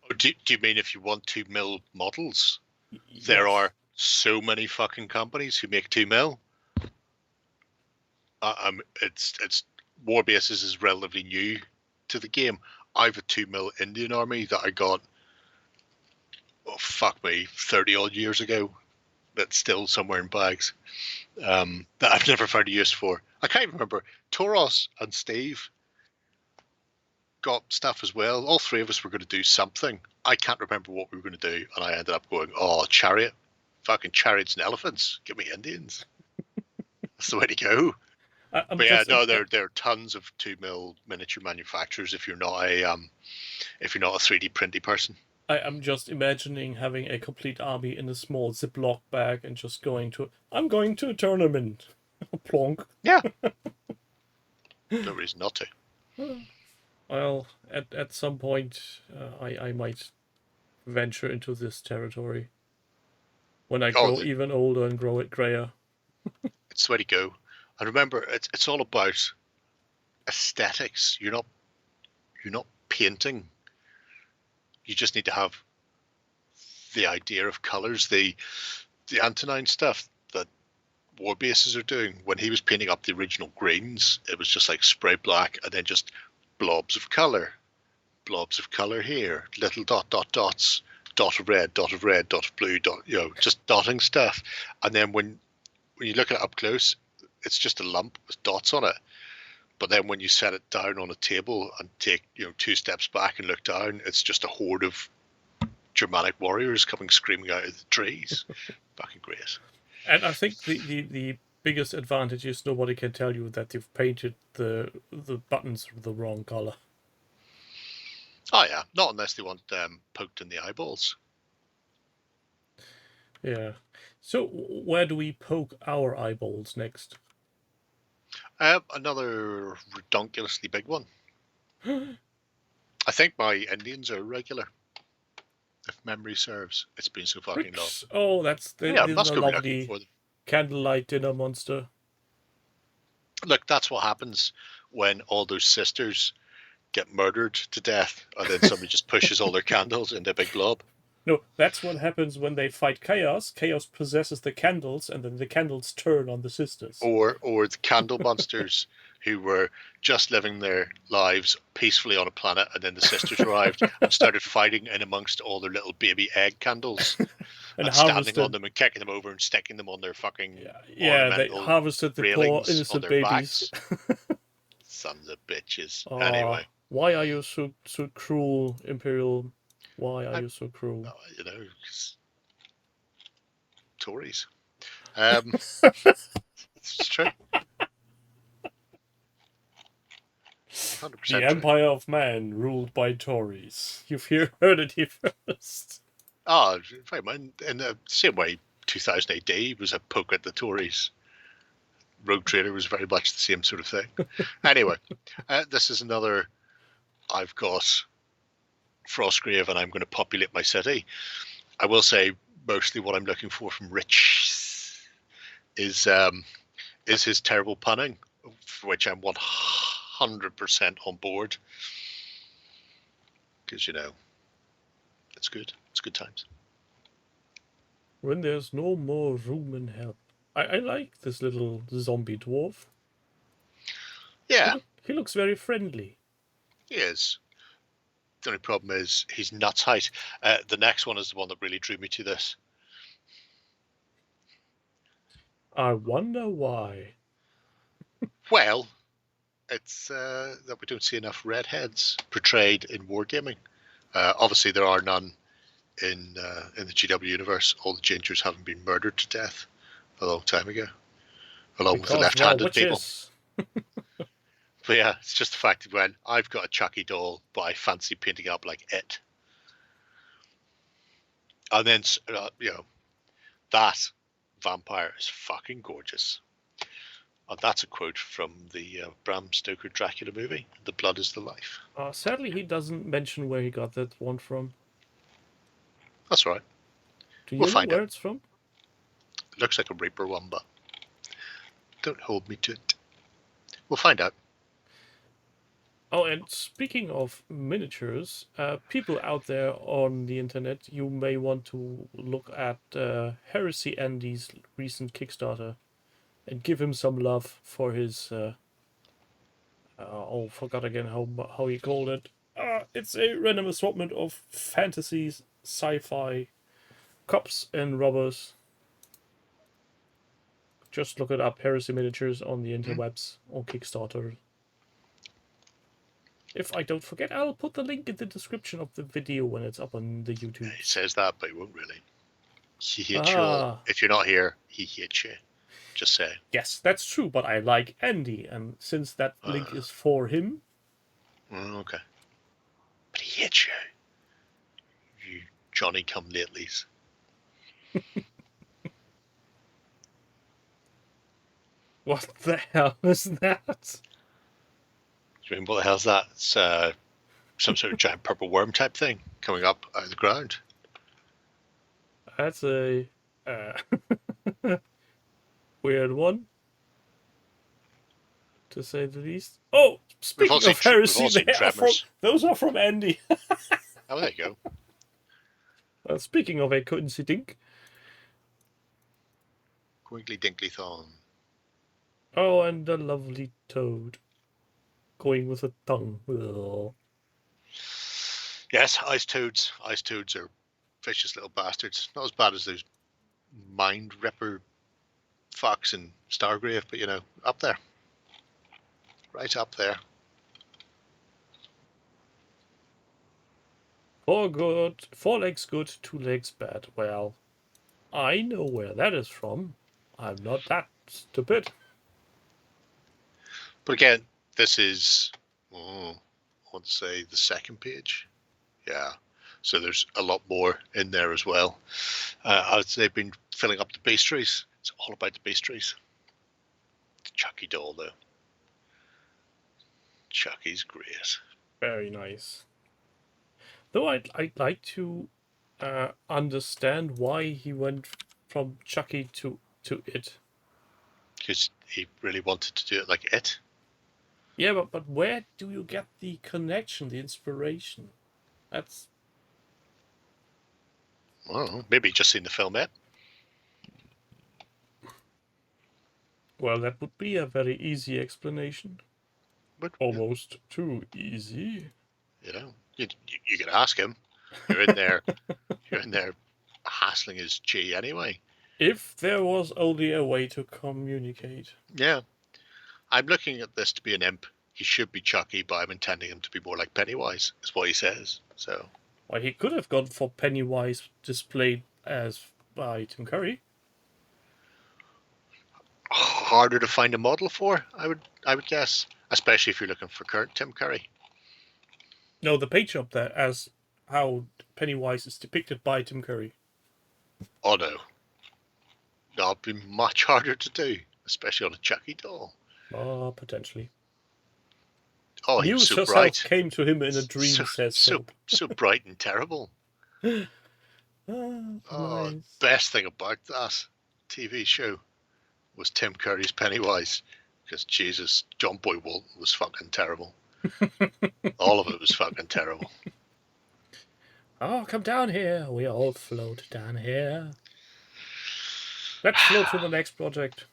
Oh, do you mean if you want 2 mil models? Yes. There are so many fucking companies who make 2 mil. It's War Bases is relatively new to the game. I have a 2 mil Indian army that I got, 30 odd years ago. That's still somewhere in bags. That I've never found a use for. I can't even remember. Toros and Steve got stuff as well. All 3 of us were going to do something. I can't remember what we were going to do, and I ended up going, chariot. Fucking chariots and elephants. Give me Indians. That's the way to go. There are tons of 2 mil miniature manufacturers if you're not a 3D printy person. I'm just imagining having a complete army in a small Ziploc bag and just I'm going to a tournament. Plonk. Yeah. No reason not to. Well, at some point, I might venture into this territory. When I grow even older and grow it grayer. It's the way to go. And remember, it's all about aesthetics. You're not painting. You just need to have the idea of colors. The the Antonine stuff that War Bases are doing, when he was painting up the original greens, it was just like spray black and then just blobs of color here, little dots, dot of red, dot of blue, just dotting stuff. And then when you look at it up close, it's just a lump with dots on it. But then when you set it down on a table and take 2 steps back and look down, it's just a horde of Germanic warriors coming screaming out of the trees. Fucking great. And I think the biggest advantage is nobody can tell you that you've painted the buttons the wrong color. Oh yeah, not unless they want them poked in the eyeballs. Yeah. So where do we poke our eyeballs next? Another redonkulously big one. I think my Indians are regular, if memory serves. It's been so fucking long. Oh, that's the lovely for them. candlelight dinner monster. Look, that's what happens when all those sisters get murdered to death, and then somebody just pushes all their candles into a big blob. No, that's what happens when they fight Chaos. Chaos possesses the candles, and then the candles turn on the sisters. Or the candle monsters who were just living their lives peacefully on a planet, and then the sisters arrived and started fighting in amongst all their little baby egg candles and standing on them and kicking them over and sticking them on their fucking they harvested the poor innocent babies. Sons of bitches. Oh, anyway, why are you so cruel, Imperial? Why are you so cruel? Because Tories. It's true. 100% the Empire of Man ruled by Tories. You've heard it here first. Oh, very much. In the same way, 2000 AD was a poke at the Tories. Rogue Trader was very much the same sort of thing. Anyway, this is another. I've got Frostgrave and I'm going to populate my city. I will say mostly what I'm looking for from Rich is his terrible punning, for which I'm 100% on board. Because, it's good. It's good times. When there's no more room in hell. I like this little zombie dwarf. Yeah. He looks very friendly. He is. The only problem is he's nuts height. The next one is the one that really drew me to this. I wonder why. Well, it's that we don't see enough redheads portrayed in wargaming. Obviously, there are none in the GW universe. All the gingers haven't been murdered to death a long time ago, along with the left-handed people. But yeah, it's just the fact that when I've got a Chucky doll, but I fancy painting up like it. And then, that vampire is fucking gorgeous. And that's a quote from the Bram Stoker Dracula movie, The Blood is the Life. Sadly, he doesn't mention where he got that one from. That's right. Do you know where it's from? It looks like a Reaper one, but don't hold me to it. We'll find out. Oh, and speaking of miniatures, people out there on the internet, you may want to look at Heresy Andy's recent Kickstarter and give him some love for his... forgot again how he called it. It's a random assortment of fantasies, sci-fi, cops and robbers. Just look it up, Heresy Miniatures on the interwebs or Kickstarter. If I don't forget, I'll put the link in the description of the video when it's up on the YouTube. He says that, but he won't really. He hates you all. If you're not here, he hates you. Just say. Yes, that's true, but I like Andy, and since that link is for him... Okay. But he hates you. You Johnny-come-latelys. What the hell is that? I mean, what the hell's that? It's some sort of giant purple worm type thing coming up out of the ground. That's a weird one, to say the least. Oh, speaking of Heresy, those are from Andy. Oh, there you go. Speaking of a coincidence, Quinkly dinkly thong. Oh, and the lovely toad. Going with a tongue. Ugh. Yes, ice toads. Ice toads are vicious little bastards. Not as bad as those mind ripper fox and stargrave, but you know, up there. Right up there. Four legs good, 2 legs bad. Well, I know where that is from. I'm not that stupid. But again, this is, I want to say the second page. Yeah. So there's a lot more in there as well. As they've been filling up the pastries. It's all about the pastries. The Chucky doll, though. Chucky's great. Very nice. Though I'd like to understand why he went from Chucky to it. Because he really wanted to do it like it. Yeah, but where do you get the connection, the inspiration? That's... I don't know. Maybe just seen the film it. Well, that would be a very easy explanation. But Almost too easy. you know, you can ask him. You're in there. You're in there hassling his G anyway. If there was only a way to communicate. Yeah. I'm looking at this to be an imp. He should be Chucky, but I'm intending him to be more like Pennywise, is what he says. So, Well, he could have gone for Pennywise displayed as by Tim Curry. harder to find a model for, I would guess, especially if you're looking for current Tim Curry. No, the page up there as how Pennywise is depicted by Tim Curry. Oh no. That'd be much harder to do, especially on a Chucky doll. Oh, potentially. Oh, he You was so yourself bright. came to him in a dream, says so bright and terrible. Ah, Oh, nice. best thing about that TV show was Tim Curry's Pennywise, because Jesus, John Boy Walton was fucking terrible. All of it was fucking terrible. Oh, come down here. We all float down here. Let's float to the next project.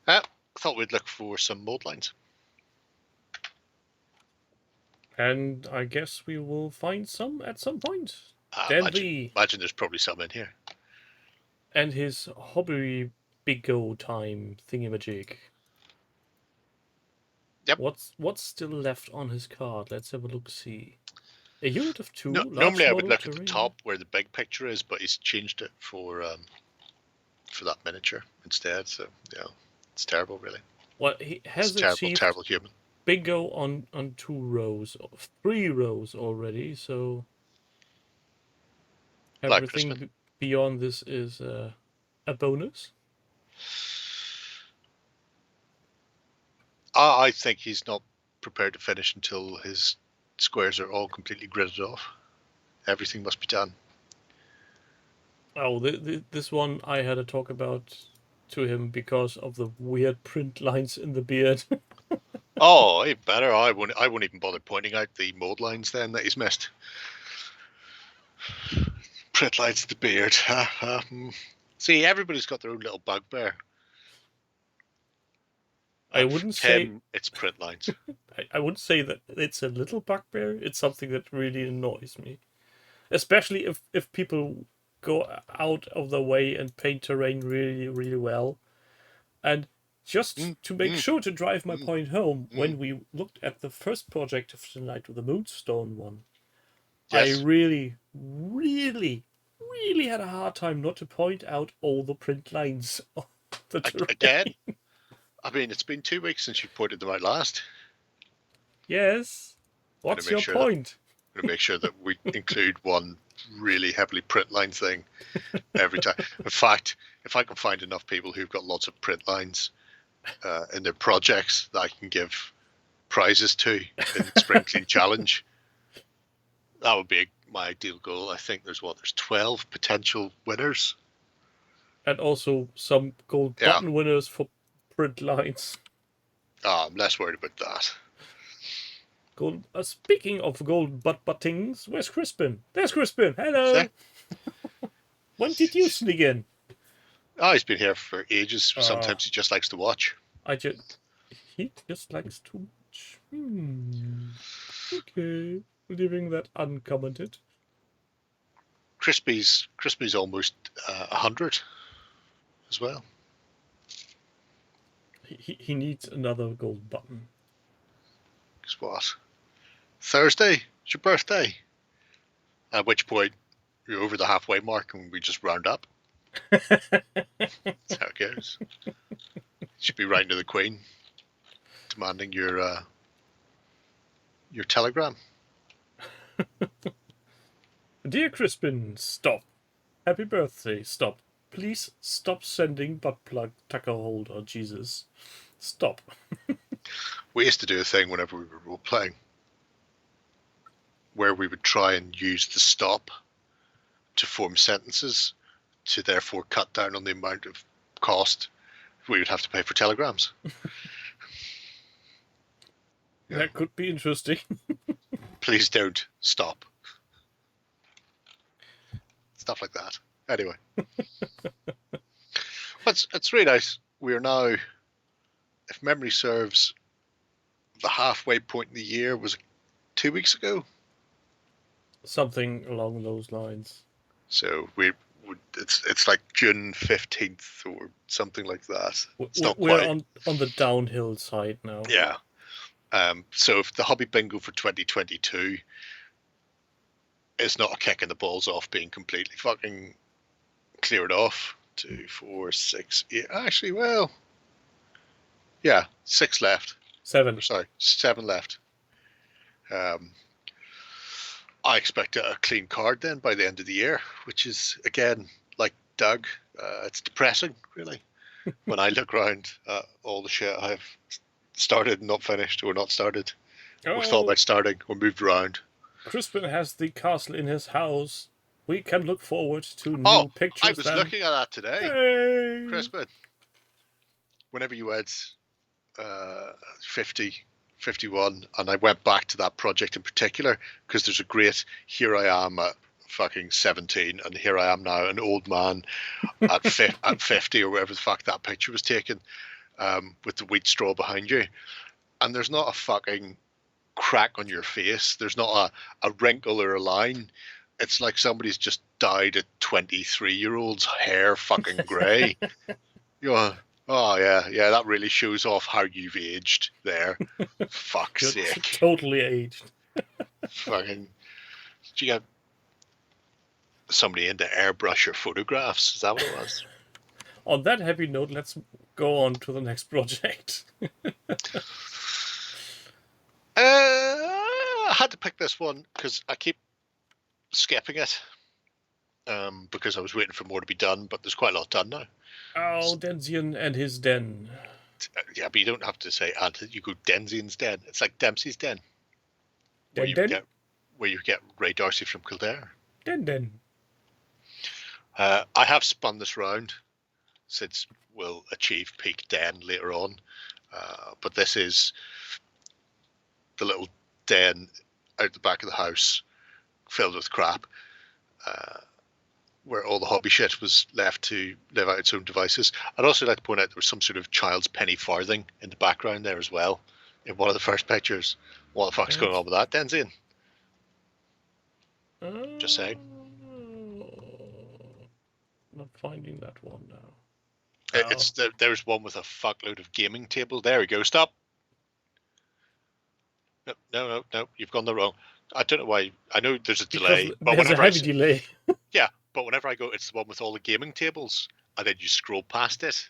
I thought we'd look for some mold lines. And I guess we will find some at some point. Imagine there's probably some in here. And his hobby bingo time thingamajig. Yep. What's still left on his card? Let's have a look. See. A unit of 2. No, large normally I would model look at the terrain. top where the big picture is, but he's changed it for that miniature instead. So yeah, it's terrible, really. Well, he has It's achieved terrible human. bingo on 2 rows, 3 rows already. So Like everything beyond this is a bonus. I think he's not prepared to finish until his squares are all completely gridded off. Everything must be done. Oh, this one I had a talk about to him because of the weird print lines in the beard. Oh, even better. I won't even bother pointing out the mold lines then that he's missed. Print lines of the beard. See, everybody's got their own little bugbear. I wouldn't say it's print lines. I wouldn't say that it's a little bugbear. It's something that really annoys me, especially if people go out of their way and paint terrain really, really well. And just to make sure to drive my point home, when we looked at the first project of the Night of the Moonstone one, Yes. I really, really, really had a hard time not to point out all the print lines of the terrain. Again, I mean, it's been 2 weeks since you pointed them out last. Yes. What's your point? I'm going to make sure that we include one really heavily print line thing every time. In fact, if I can find enough people who've got lots of print lines in their projects that I can give prizes to in the Spring Clean Challenge, that would be my ideal goal. I think there's 12 potential winners. And also some gold button winners for print lines. I'm less worried about that. Gold. Speaking of gold buttings, where's Crispin? There's Crispin. Hello. When did you sneak in? Oh, he's been here for ages. Ah. Sometimes he just likes to watch. He just likes to watch. Okay, leaving that uncommented. Crispy's almost 100 as well. He needs another gold button. Guess what? Thursday is your birthday. At which point you're over the halfway mark and we just round up. That's how it goes. Should be writing to the Queen, demanding your telegram. Dear Crispin, stop. Happy birthday, stop. Please stop sending butt plug tucker holder, Jesus. Stop. We used to do a thing whenever we were role playing where we would try and use the stop to form sentences to therefore cut down on the amount of cost we would have to pay for telegrams. That could be interesting. Please don't stop. Stuff like that. Anyway. It's really nice. We are now, if memory serves, the halfway point in the year was 2 weeks ago. Something along those lines. So it's like June 15th or something like that. It's not we're quite on the downhill side now. Yeah. So if the hobby bingo for 2022 is not a kick in the balls off being completely fucking cleared off. 2, 4, 6, 8. Actually, well, yeah, 6 left. 7. Sorry, 7 left. I expect a clean card then by the end of the year, which is, again, like Doug, it's depressing, really, when I look around at all the shit I've started and not finished, or not started, or thought about starting, or moved around. Crispin has the castle in his house. We can look forward to new pictures. I was looking at that today, Hey. Crispin. Whenever you had 50, 51, and I went back to that project in particular because there's a great here I am at fucking 17 and here I am now an old man at 50 or whatever the fuck that picture was taken, with the wheat straw behind you, and there's not a fucking crack on your face, there's not a wrinkle or a line. It's like somebody's just dyed a 23-year-old's hair fucking grey. Oh yeah, that really shows off how you've aged there. Fuck's sake. Totally aged. Fucking, did you get somebody into airbrush your photographs? Is that what it was? On that happy note, let's go on to the next project. I had to pick this one because I keep skipping it because I was waiting for more to be done, but there's quite a lot done now. Oh, Denzian and his den. Yeah, but you don't have to say and. You go Denzian's den. It's like Dempsey's den. Where you get Ray Darcy from Kildare. Den. I have spun this round since we'll achieve peak den later on. But this is the little den out the back of the house filled with crap, where all the hobby shit was left to live out its own devices. I'd also like to point out there was some sort of child's penny farthing in the background there as well in one of the first pictures. What the fuck's going on with that, Denzian? Just saying. Not finding that one now. There's one with a fuckload of gaming table. There we go. Stop. No. You've gone the wrong. I don't know why. I know there's a delay, but there's a heavy delay. Yeah, but whenever I go, it's the one with all the gaming tables, and then you scroll past it.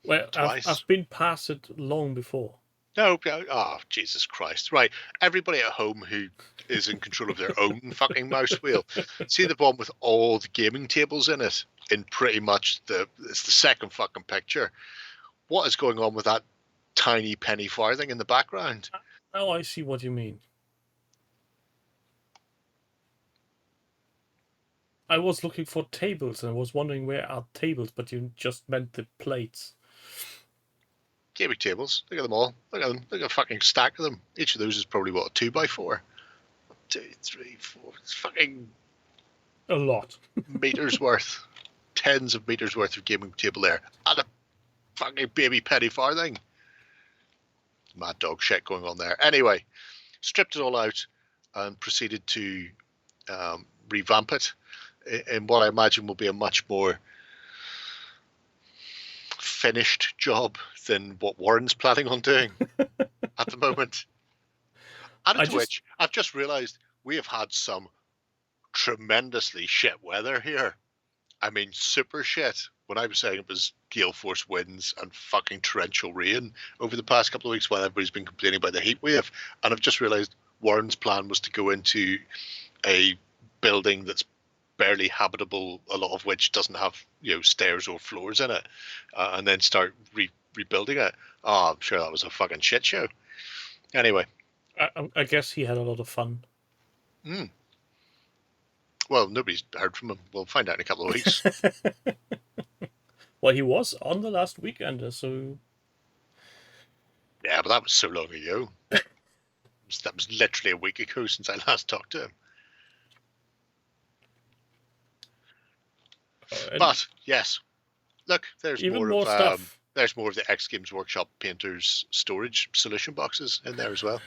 Well, twice. I've been past it long before. No, oh Jesus Christ! Right, everybody at home who is in control of their own fucking mouse wheel, see the one with all the gaming tables in it. In pretty much it's the second fucking picture. What is going on with that tiny penny farthing in the background? Oh, I see what you mean. I was looking for tables and I was wondering where are tables, but you just meant the plates. Gaming tables. Look at them all. Look at them. Look at a fucking stack of them. Each of those is probably what, a 2x4? 1, 2, 3, 4. It's fucking a lot. meters worth. tens of meters worth of gaming table there, and a fucking baby penny farthing. Mad dog shit going on there. Anyway, stripped it all out and proceeded to revamp it in what I imagine will be a much more finished job than what Warren's planning on doing at the moment. Added to which, I've just realised we have had some tremendously shit weather here. I mean, super shit. When I was saying it was gale force winds and fucking torrential rain over the past couple of weeks while everybody's been complaining about the heat wave. And I've just realised Warren's plan was to go into a building that's barely habitable, a lot of which doesn't have, you know, stairs or floors in it, and then start rebuilding it. Oh, I'm sure that was a fucking shit show. Anyway. I guess he had a lot of fun. Well, nobody's heard from him. We'll find out in a couple of weeks. Well, he was on the last weekend, so... Yeah, but that was so long ago. That was literally a week ago since I last talked to him. But, yes. Look, there's more stuff. There's more of the X Games Workshop painters' storage solution boxes in there as well.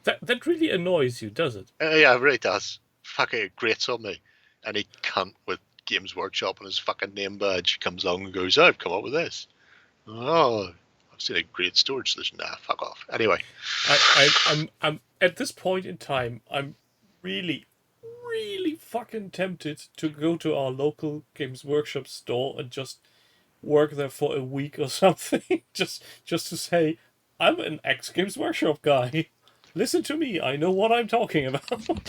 That really annoys you, does it? Yeah, it really does. Fucking it grates on me. Any cunt with Games Workshop on his fucking name badge comes along and goes, oh, I've come up with this. Oh, I've seen a great storage solution. Nah, fuck off. Anyway. I'm at this point in time, I'm really fucking tempted to go to our local Games Workshop store and just work there for a week or something. just to say, I'm an X Games Workshop guy. Listen to me, I know what I'm talking about.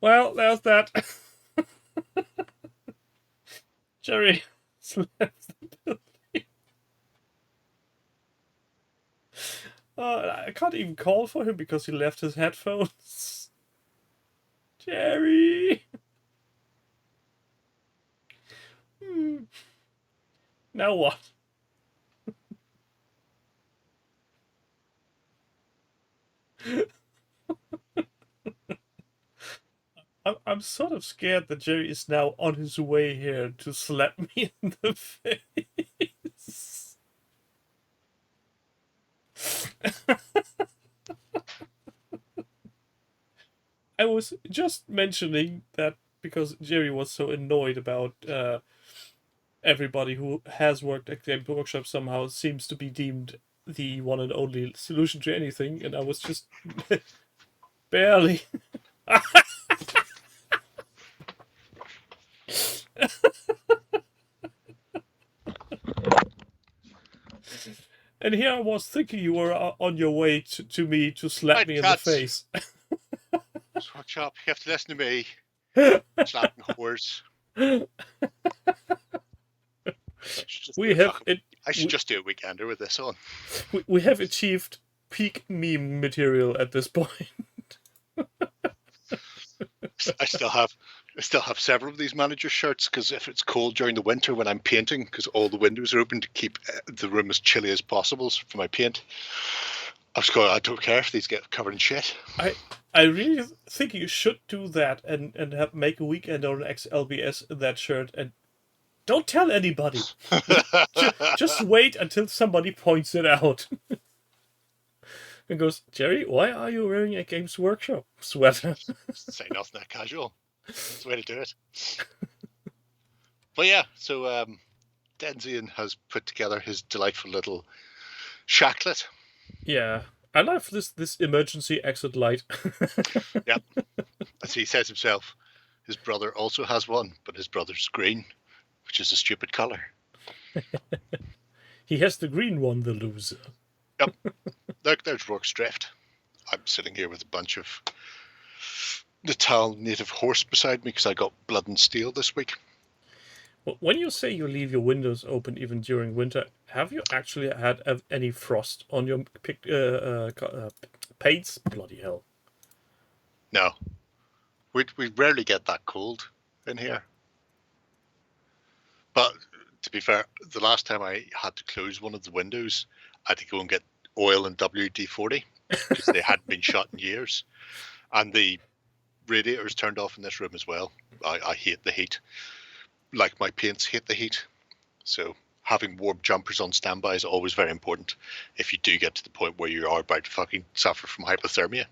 Well, there's that. Jerry left the building. I can't even call for him because he left his headphones. Jerry! Now what? I'm sort of scared that Jerry is now on his way here to slap me in the face. I was just mentioning that because Jerry was so annoyed about everybody who has worked at Game Workshop somehow seems to be deemed the one and only solution to anything, and I was just barely... And here I was thinking you were on your way to me to slap me in the face. Workshop, you have to listen to me. Slapping whores. I should just do a weekender with this on. We have achieved peak meme material at this point. I still have several of these manager shirts because if it's cold during the winter when I'm painting, because all the windows are open to keep the room as chilly as possible for my paint, I don't care if these get covered in shit. I really think you should do that and make a weekend on XLBS in that shirt and don't tell anybody. just wait until somebody points it out. And goes, Jerry, why are you wearing a Games Workshop sweater? Say nothing that casual. That's the way to do it. But yeah, so Denzian has put together his delightful little shacklet. Yeah, I love this emergency exit light. Yeah, as he says himself, his brother also has one, but his brother's green, which is a stupid colour. He has the green one, the loser. Yep. Look, there's Rourke's Drift. I'm sitting here with a bunch of Natal native horse beside me because I got Blood and Steel this week. Well, when you say you leave your windows open even during winter, have you actually had any frost on your paints? Bloody hell. No. We rarely get that cold in here. But to be fair, the last time I had to close one of the windows, I had to go and get oil and WD-40 because they hadn't been shut in years. And the radiator's turned off in this room as well. I hate the heat. Like my paints hate the heat. So having warm jumpers on standby is always very important if you do get to the point where you are about to fucking suffer from hypothermia.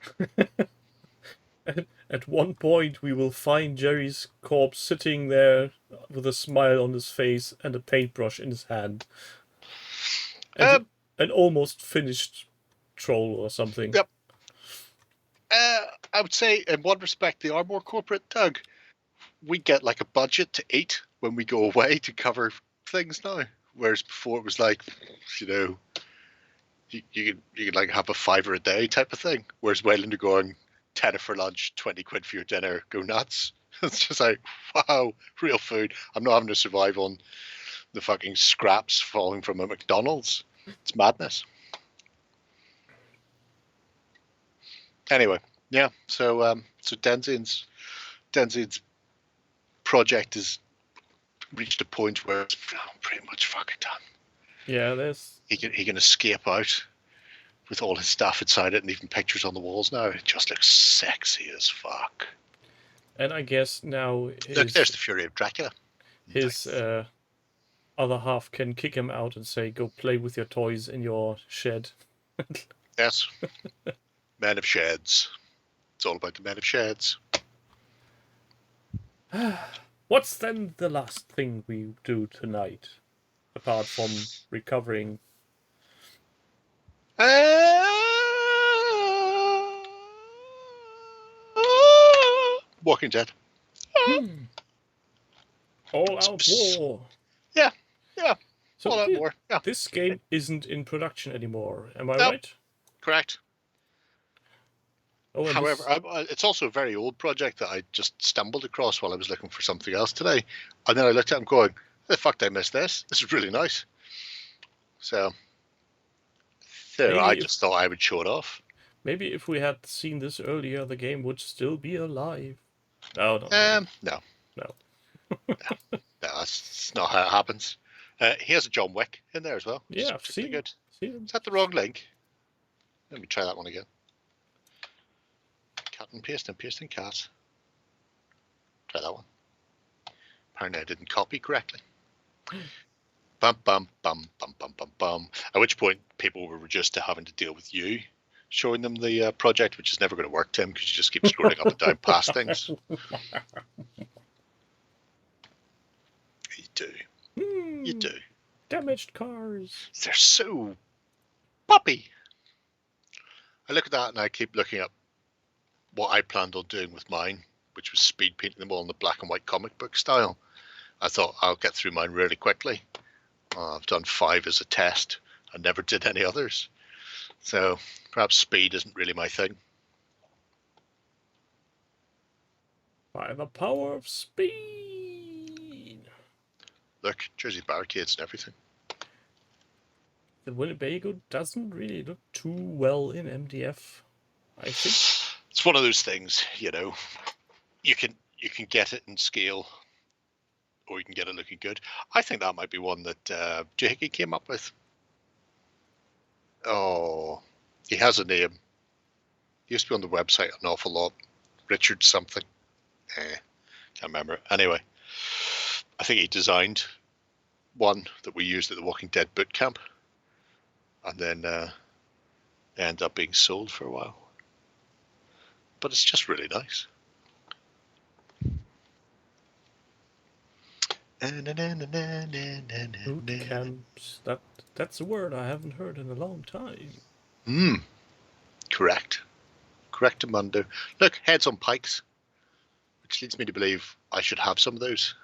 At one point, we will find Jerry's corpse sitting there with a smile on his face and a paintbrush in his hand. And an almost finished troll or something. Yep. I would say, in one respect, they are more corporate, Doug. We get like a budget to eat when we go away to cover things now. Whereas before it was like, you know, you could like have a $5 a day type of thing. Whereas Wayland are going, 10 for lunch, 20 quid for your dinner, go nuts. It's just like, wow, real food. I'm not having to survive on the fucking scraps falling from a McDonald's. It's madness. Anyway, yeah. So Denzian's project has reached a point where it's pretty much fucking done. Yeah, there's he can escape out with all his stuff inside it and even pictures on the walls now. It just looks sexy as fuck. And I guess now Look, there's the Fury of Dracula. His other half can kick him out and say, "Go play with your toys in your shed." Yes. Men of Sheds. It's all about the Men of Sheds. What's then the last thing we do tonight, apart from recovering? Walking Dead. All Out War. Yeah. So All Out War. Yeah. This game isn't in production anymore. Am I Nope. right? Correct. Oh, However, it's also a very old project that I just stumbled across while I was looking for something else today. And then I looked at it and going, the fuck did I miss this? This is really nice. So I just thought I would show it off. Maybe if we had seen this earlier, the game would still be alive. No. No, that's not how it happens. He has a John Wick in there as well. Yeah, I've seen good. Is that the wrong link? Let me try that one again. Cut and paste and paste and cut. Try that one. Apparently I didn't copy correctly. Bum, bum, bum, bum, bum, bum, bum. At which point people were reduced to having to deal with you showing them the project, which is never going to work, Tim, because you just keep scrolling up and down past things. You do. You do. Damaged cars. They're so puppy. I look at that and I keep looking at what I planned on doing with mine, which was speed painting them all in the black and white comic book style. I thought I'll get through mine really quickly. I've done 5 as a test. I never did any others. So perhaps speed isn't really my thing. By the power of speed. Look, Jersey barricades and everything. The Winnebago doesn't really look too well in MDF, I think. It's one of those things, you know. You can get it in scale, or you can get it looking good. I think that might be one that Jahiki came up with. Oh, he has a name. He used to be on the website an awful lot. Richard something. Can't remember. Anyway, I think he designed one that we used at the Walking Dead boot camp, and then they ended up being sold for a while. But it's just really nice. Boot camps. That's a word I haven't heard in a long time. Correct. Correctamundo. Look, heads on pikes, which leads me to believe I should have some of those.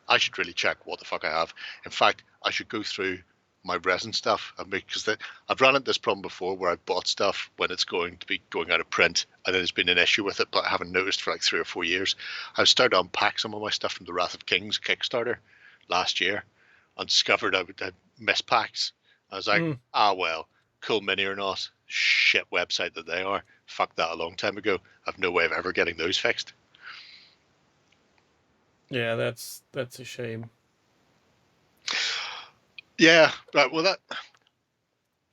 I should really check what the fuck I have. In fact, I should go through my resin stuff because I've run into this problem before where I've bought stuff when it's going to be going out of print and then there's been an issue with it, but I haven't noticed for like 3 or 4 years. I've started to unpack some of my stuff from the Wrath of Kings Kickstarter last year and discovered I had missed packs. I was like, well, Cool Mini or not, shit website that they are. Fuck that a long time ago. I've no way of ever getting those fixed. Yeah, that's a shame. Yeah, right. Well, that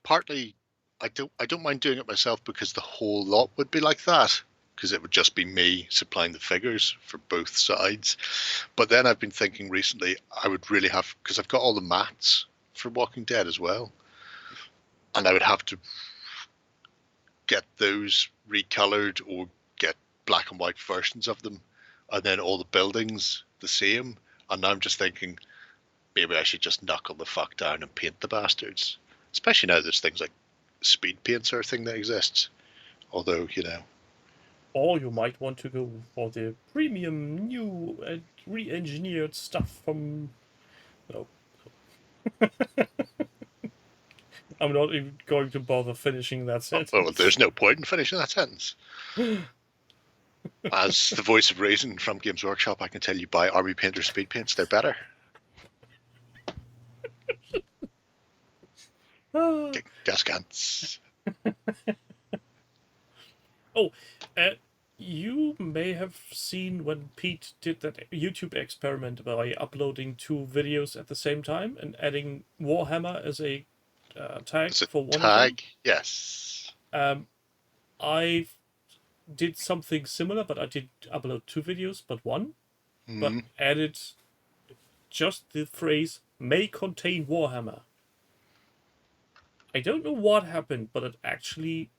partly I don't mind doing it myself because the whole lot would be like that, because it would just be me supplying the figures for both sides. But then I've been thinking recently I would really have, because I've got all the mats for Walking Dead as well, and I would have to get those recolored or get black and white versions of them, and then all the buildings the same. And now I'm just thinking maybe I should just knuckle the fuck down and paint the bastards. Especially now there's things like speed paints are a thing that exists. Although, you know. Or you might want to go for the premium, new, re-engineered stuff from... No. I'm not even going to bother finishing that sentence. Well, there's no point in finishing that sentence. As the voice of reason from Games Workshop, I can tell you buy Army Painter speed paints. They're better. Gascants. Oh, you may have seen when Pete did that YouTube experiment by uploading 2 videos at the same time and adding Warhammer as a tag for one tag, of them. Yes. I did something similar, but I did upload 2 videos, but one. But added just the phrase "may contain Warhammer." I don't know what happened, but it actually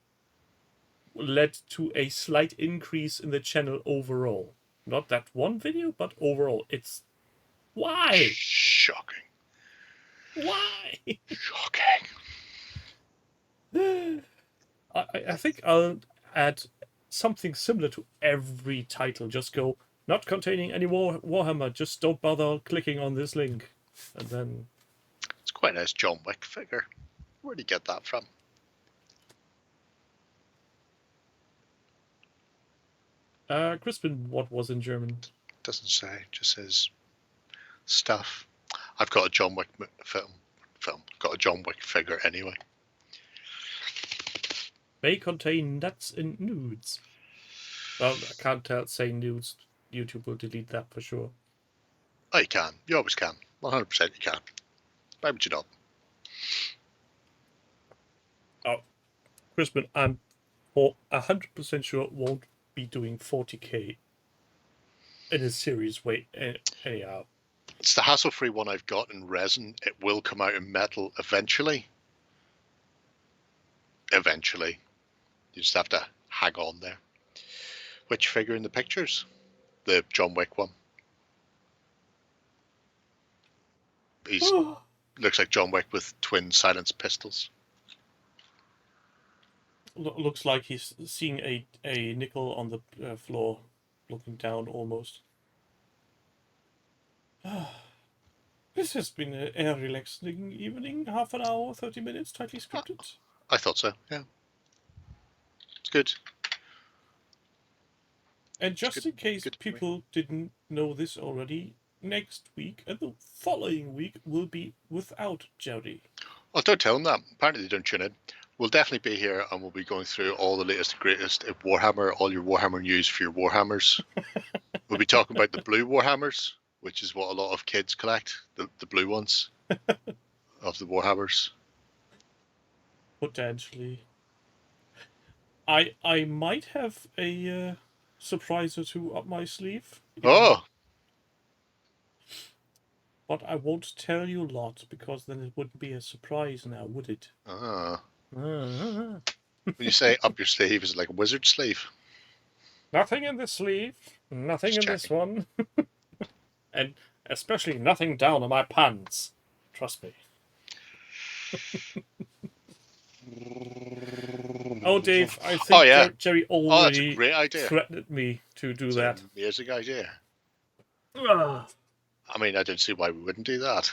led to a slight increase in the channel overall. Not that one video, but overall. It's... Why? Shocking. Why? Shocking. I think I'll add something similar to every title. Just go, not containing any Warhammer, just don't bother clicking on this link. And then... It's quite a nice John Wick figure. Where'd you get that from? Crispin, what was in German? Doesn't say, just says stuff. I've got a John Wick film. Got a John Wick figure anyway. May contain nuts and nudes. Well, I can't say nudes. YouTube will delete that for sure. Oh, you can. You always can. 100% you can. Why would you not? Oh, Crispin, I'm for 100% sure it won't be doing 40k in a serious way anyhow. It's the hassle-free one I've got in resin. It will come out in metal eventually. Eventually. You just have to hang on there. Which figure in the pictures? The John Wick one. He looks like John Wick with twin silenced pistols. Looks like he's seeing a nickel on the floor, looking down almost. This has been a relaxing evening. Half an hour, 30 minutes, tightly scripted. I thought so, yeah. It's good. And just in case people didn't know this already, next week and the following week will be without Jody. Oh, don't tell them that. Apparently they don't tune in. We'll definitely be here and we'll be going through all the latest and greatest in Warhammer, all your Warhammer news for your Warhammers. We'll be talking about the blue Warhammers, which is what a lot of kids collect, the blue ones of the Warhammers. Potentially. I might have a surprise or 2 up my sleeve. Oh! But I won't tell you a lot, because then it wouldn't be a surprise now, would it? Ah. When you say up your sleeve, is it like a wizard sleeve? Nothing in this sleeve, nothing in this one. And especially nothing down on my pants. Trust me. Oh, Dave, I think Jerry already threatened me to do that. An amazing idea. I mean, I don't see why we wouldn't do that.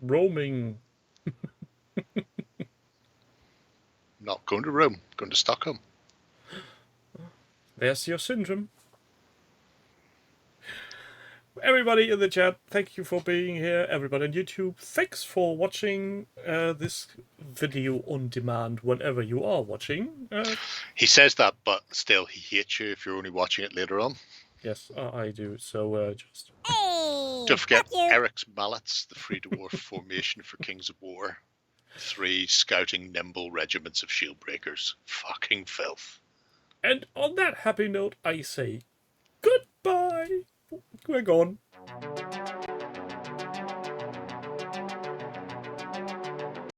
Roaming. Not going to Rome, going to Stockholm. There's your syndrome. Everybody in the chat, thank you for being here. Everybody on YouTube, thanks for watching this video on demand whenever you are watching. He says that, but still he hates you if you're only watching it later on. Yes, I do. So just Don't forget Eric's Mallets, the free dwarf formation for Kings of War. 3 scouting nimble regiments of shield breakers. Fucking filth. and on that happy note, I say goodbye. We're gone.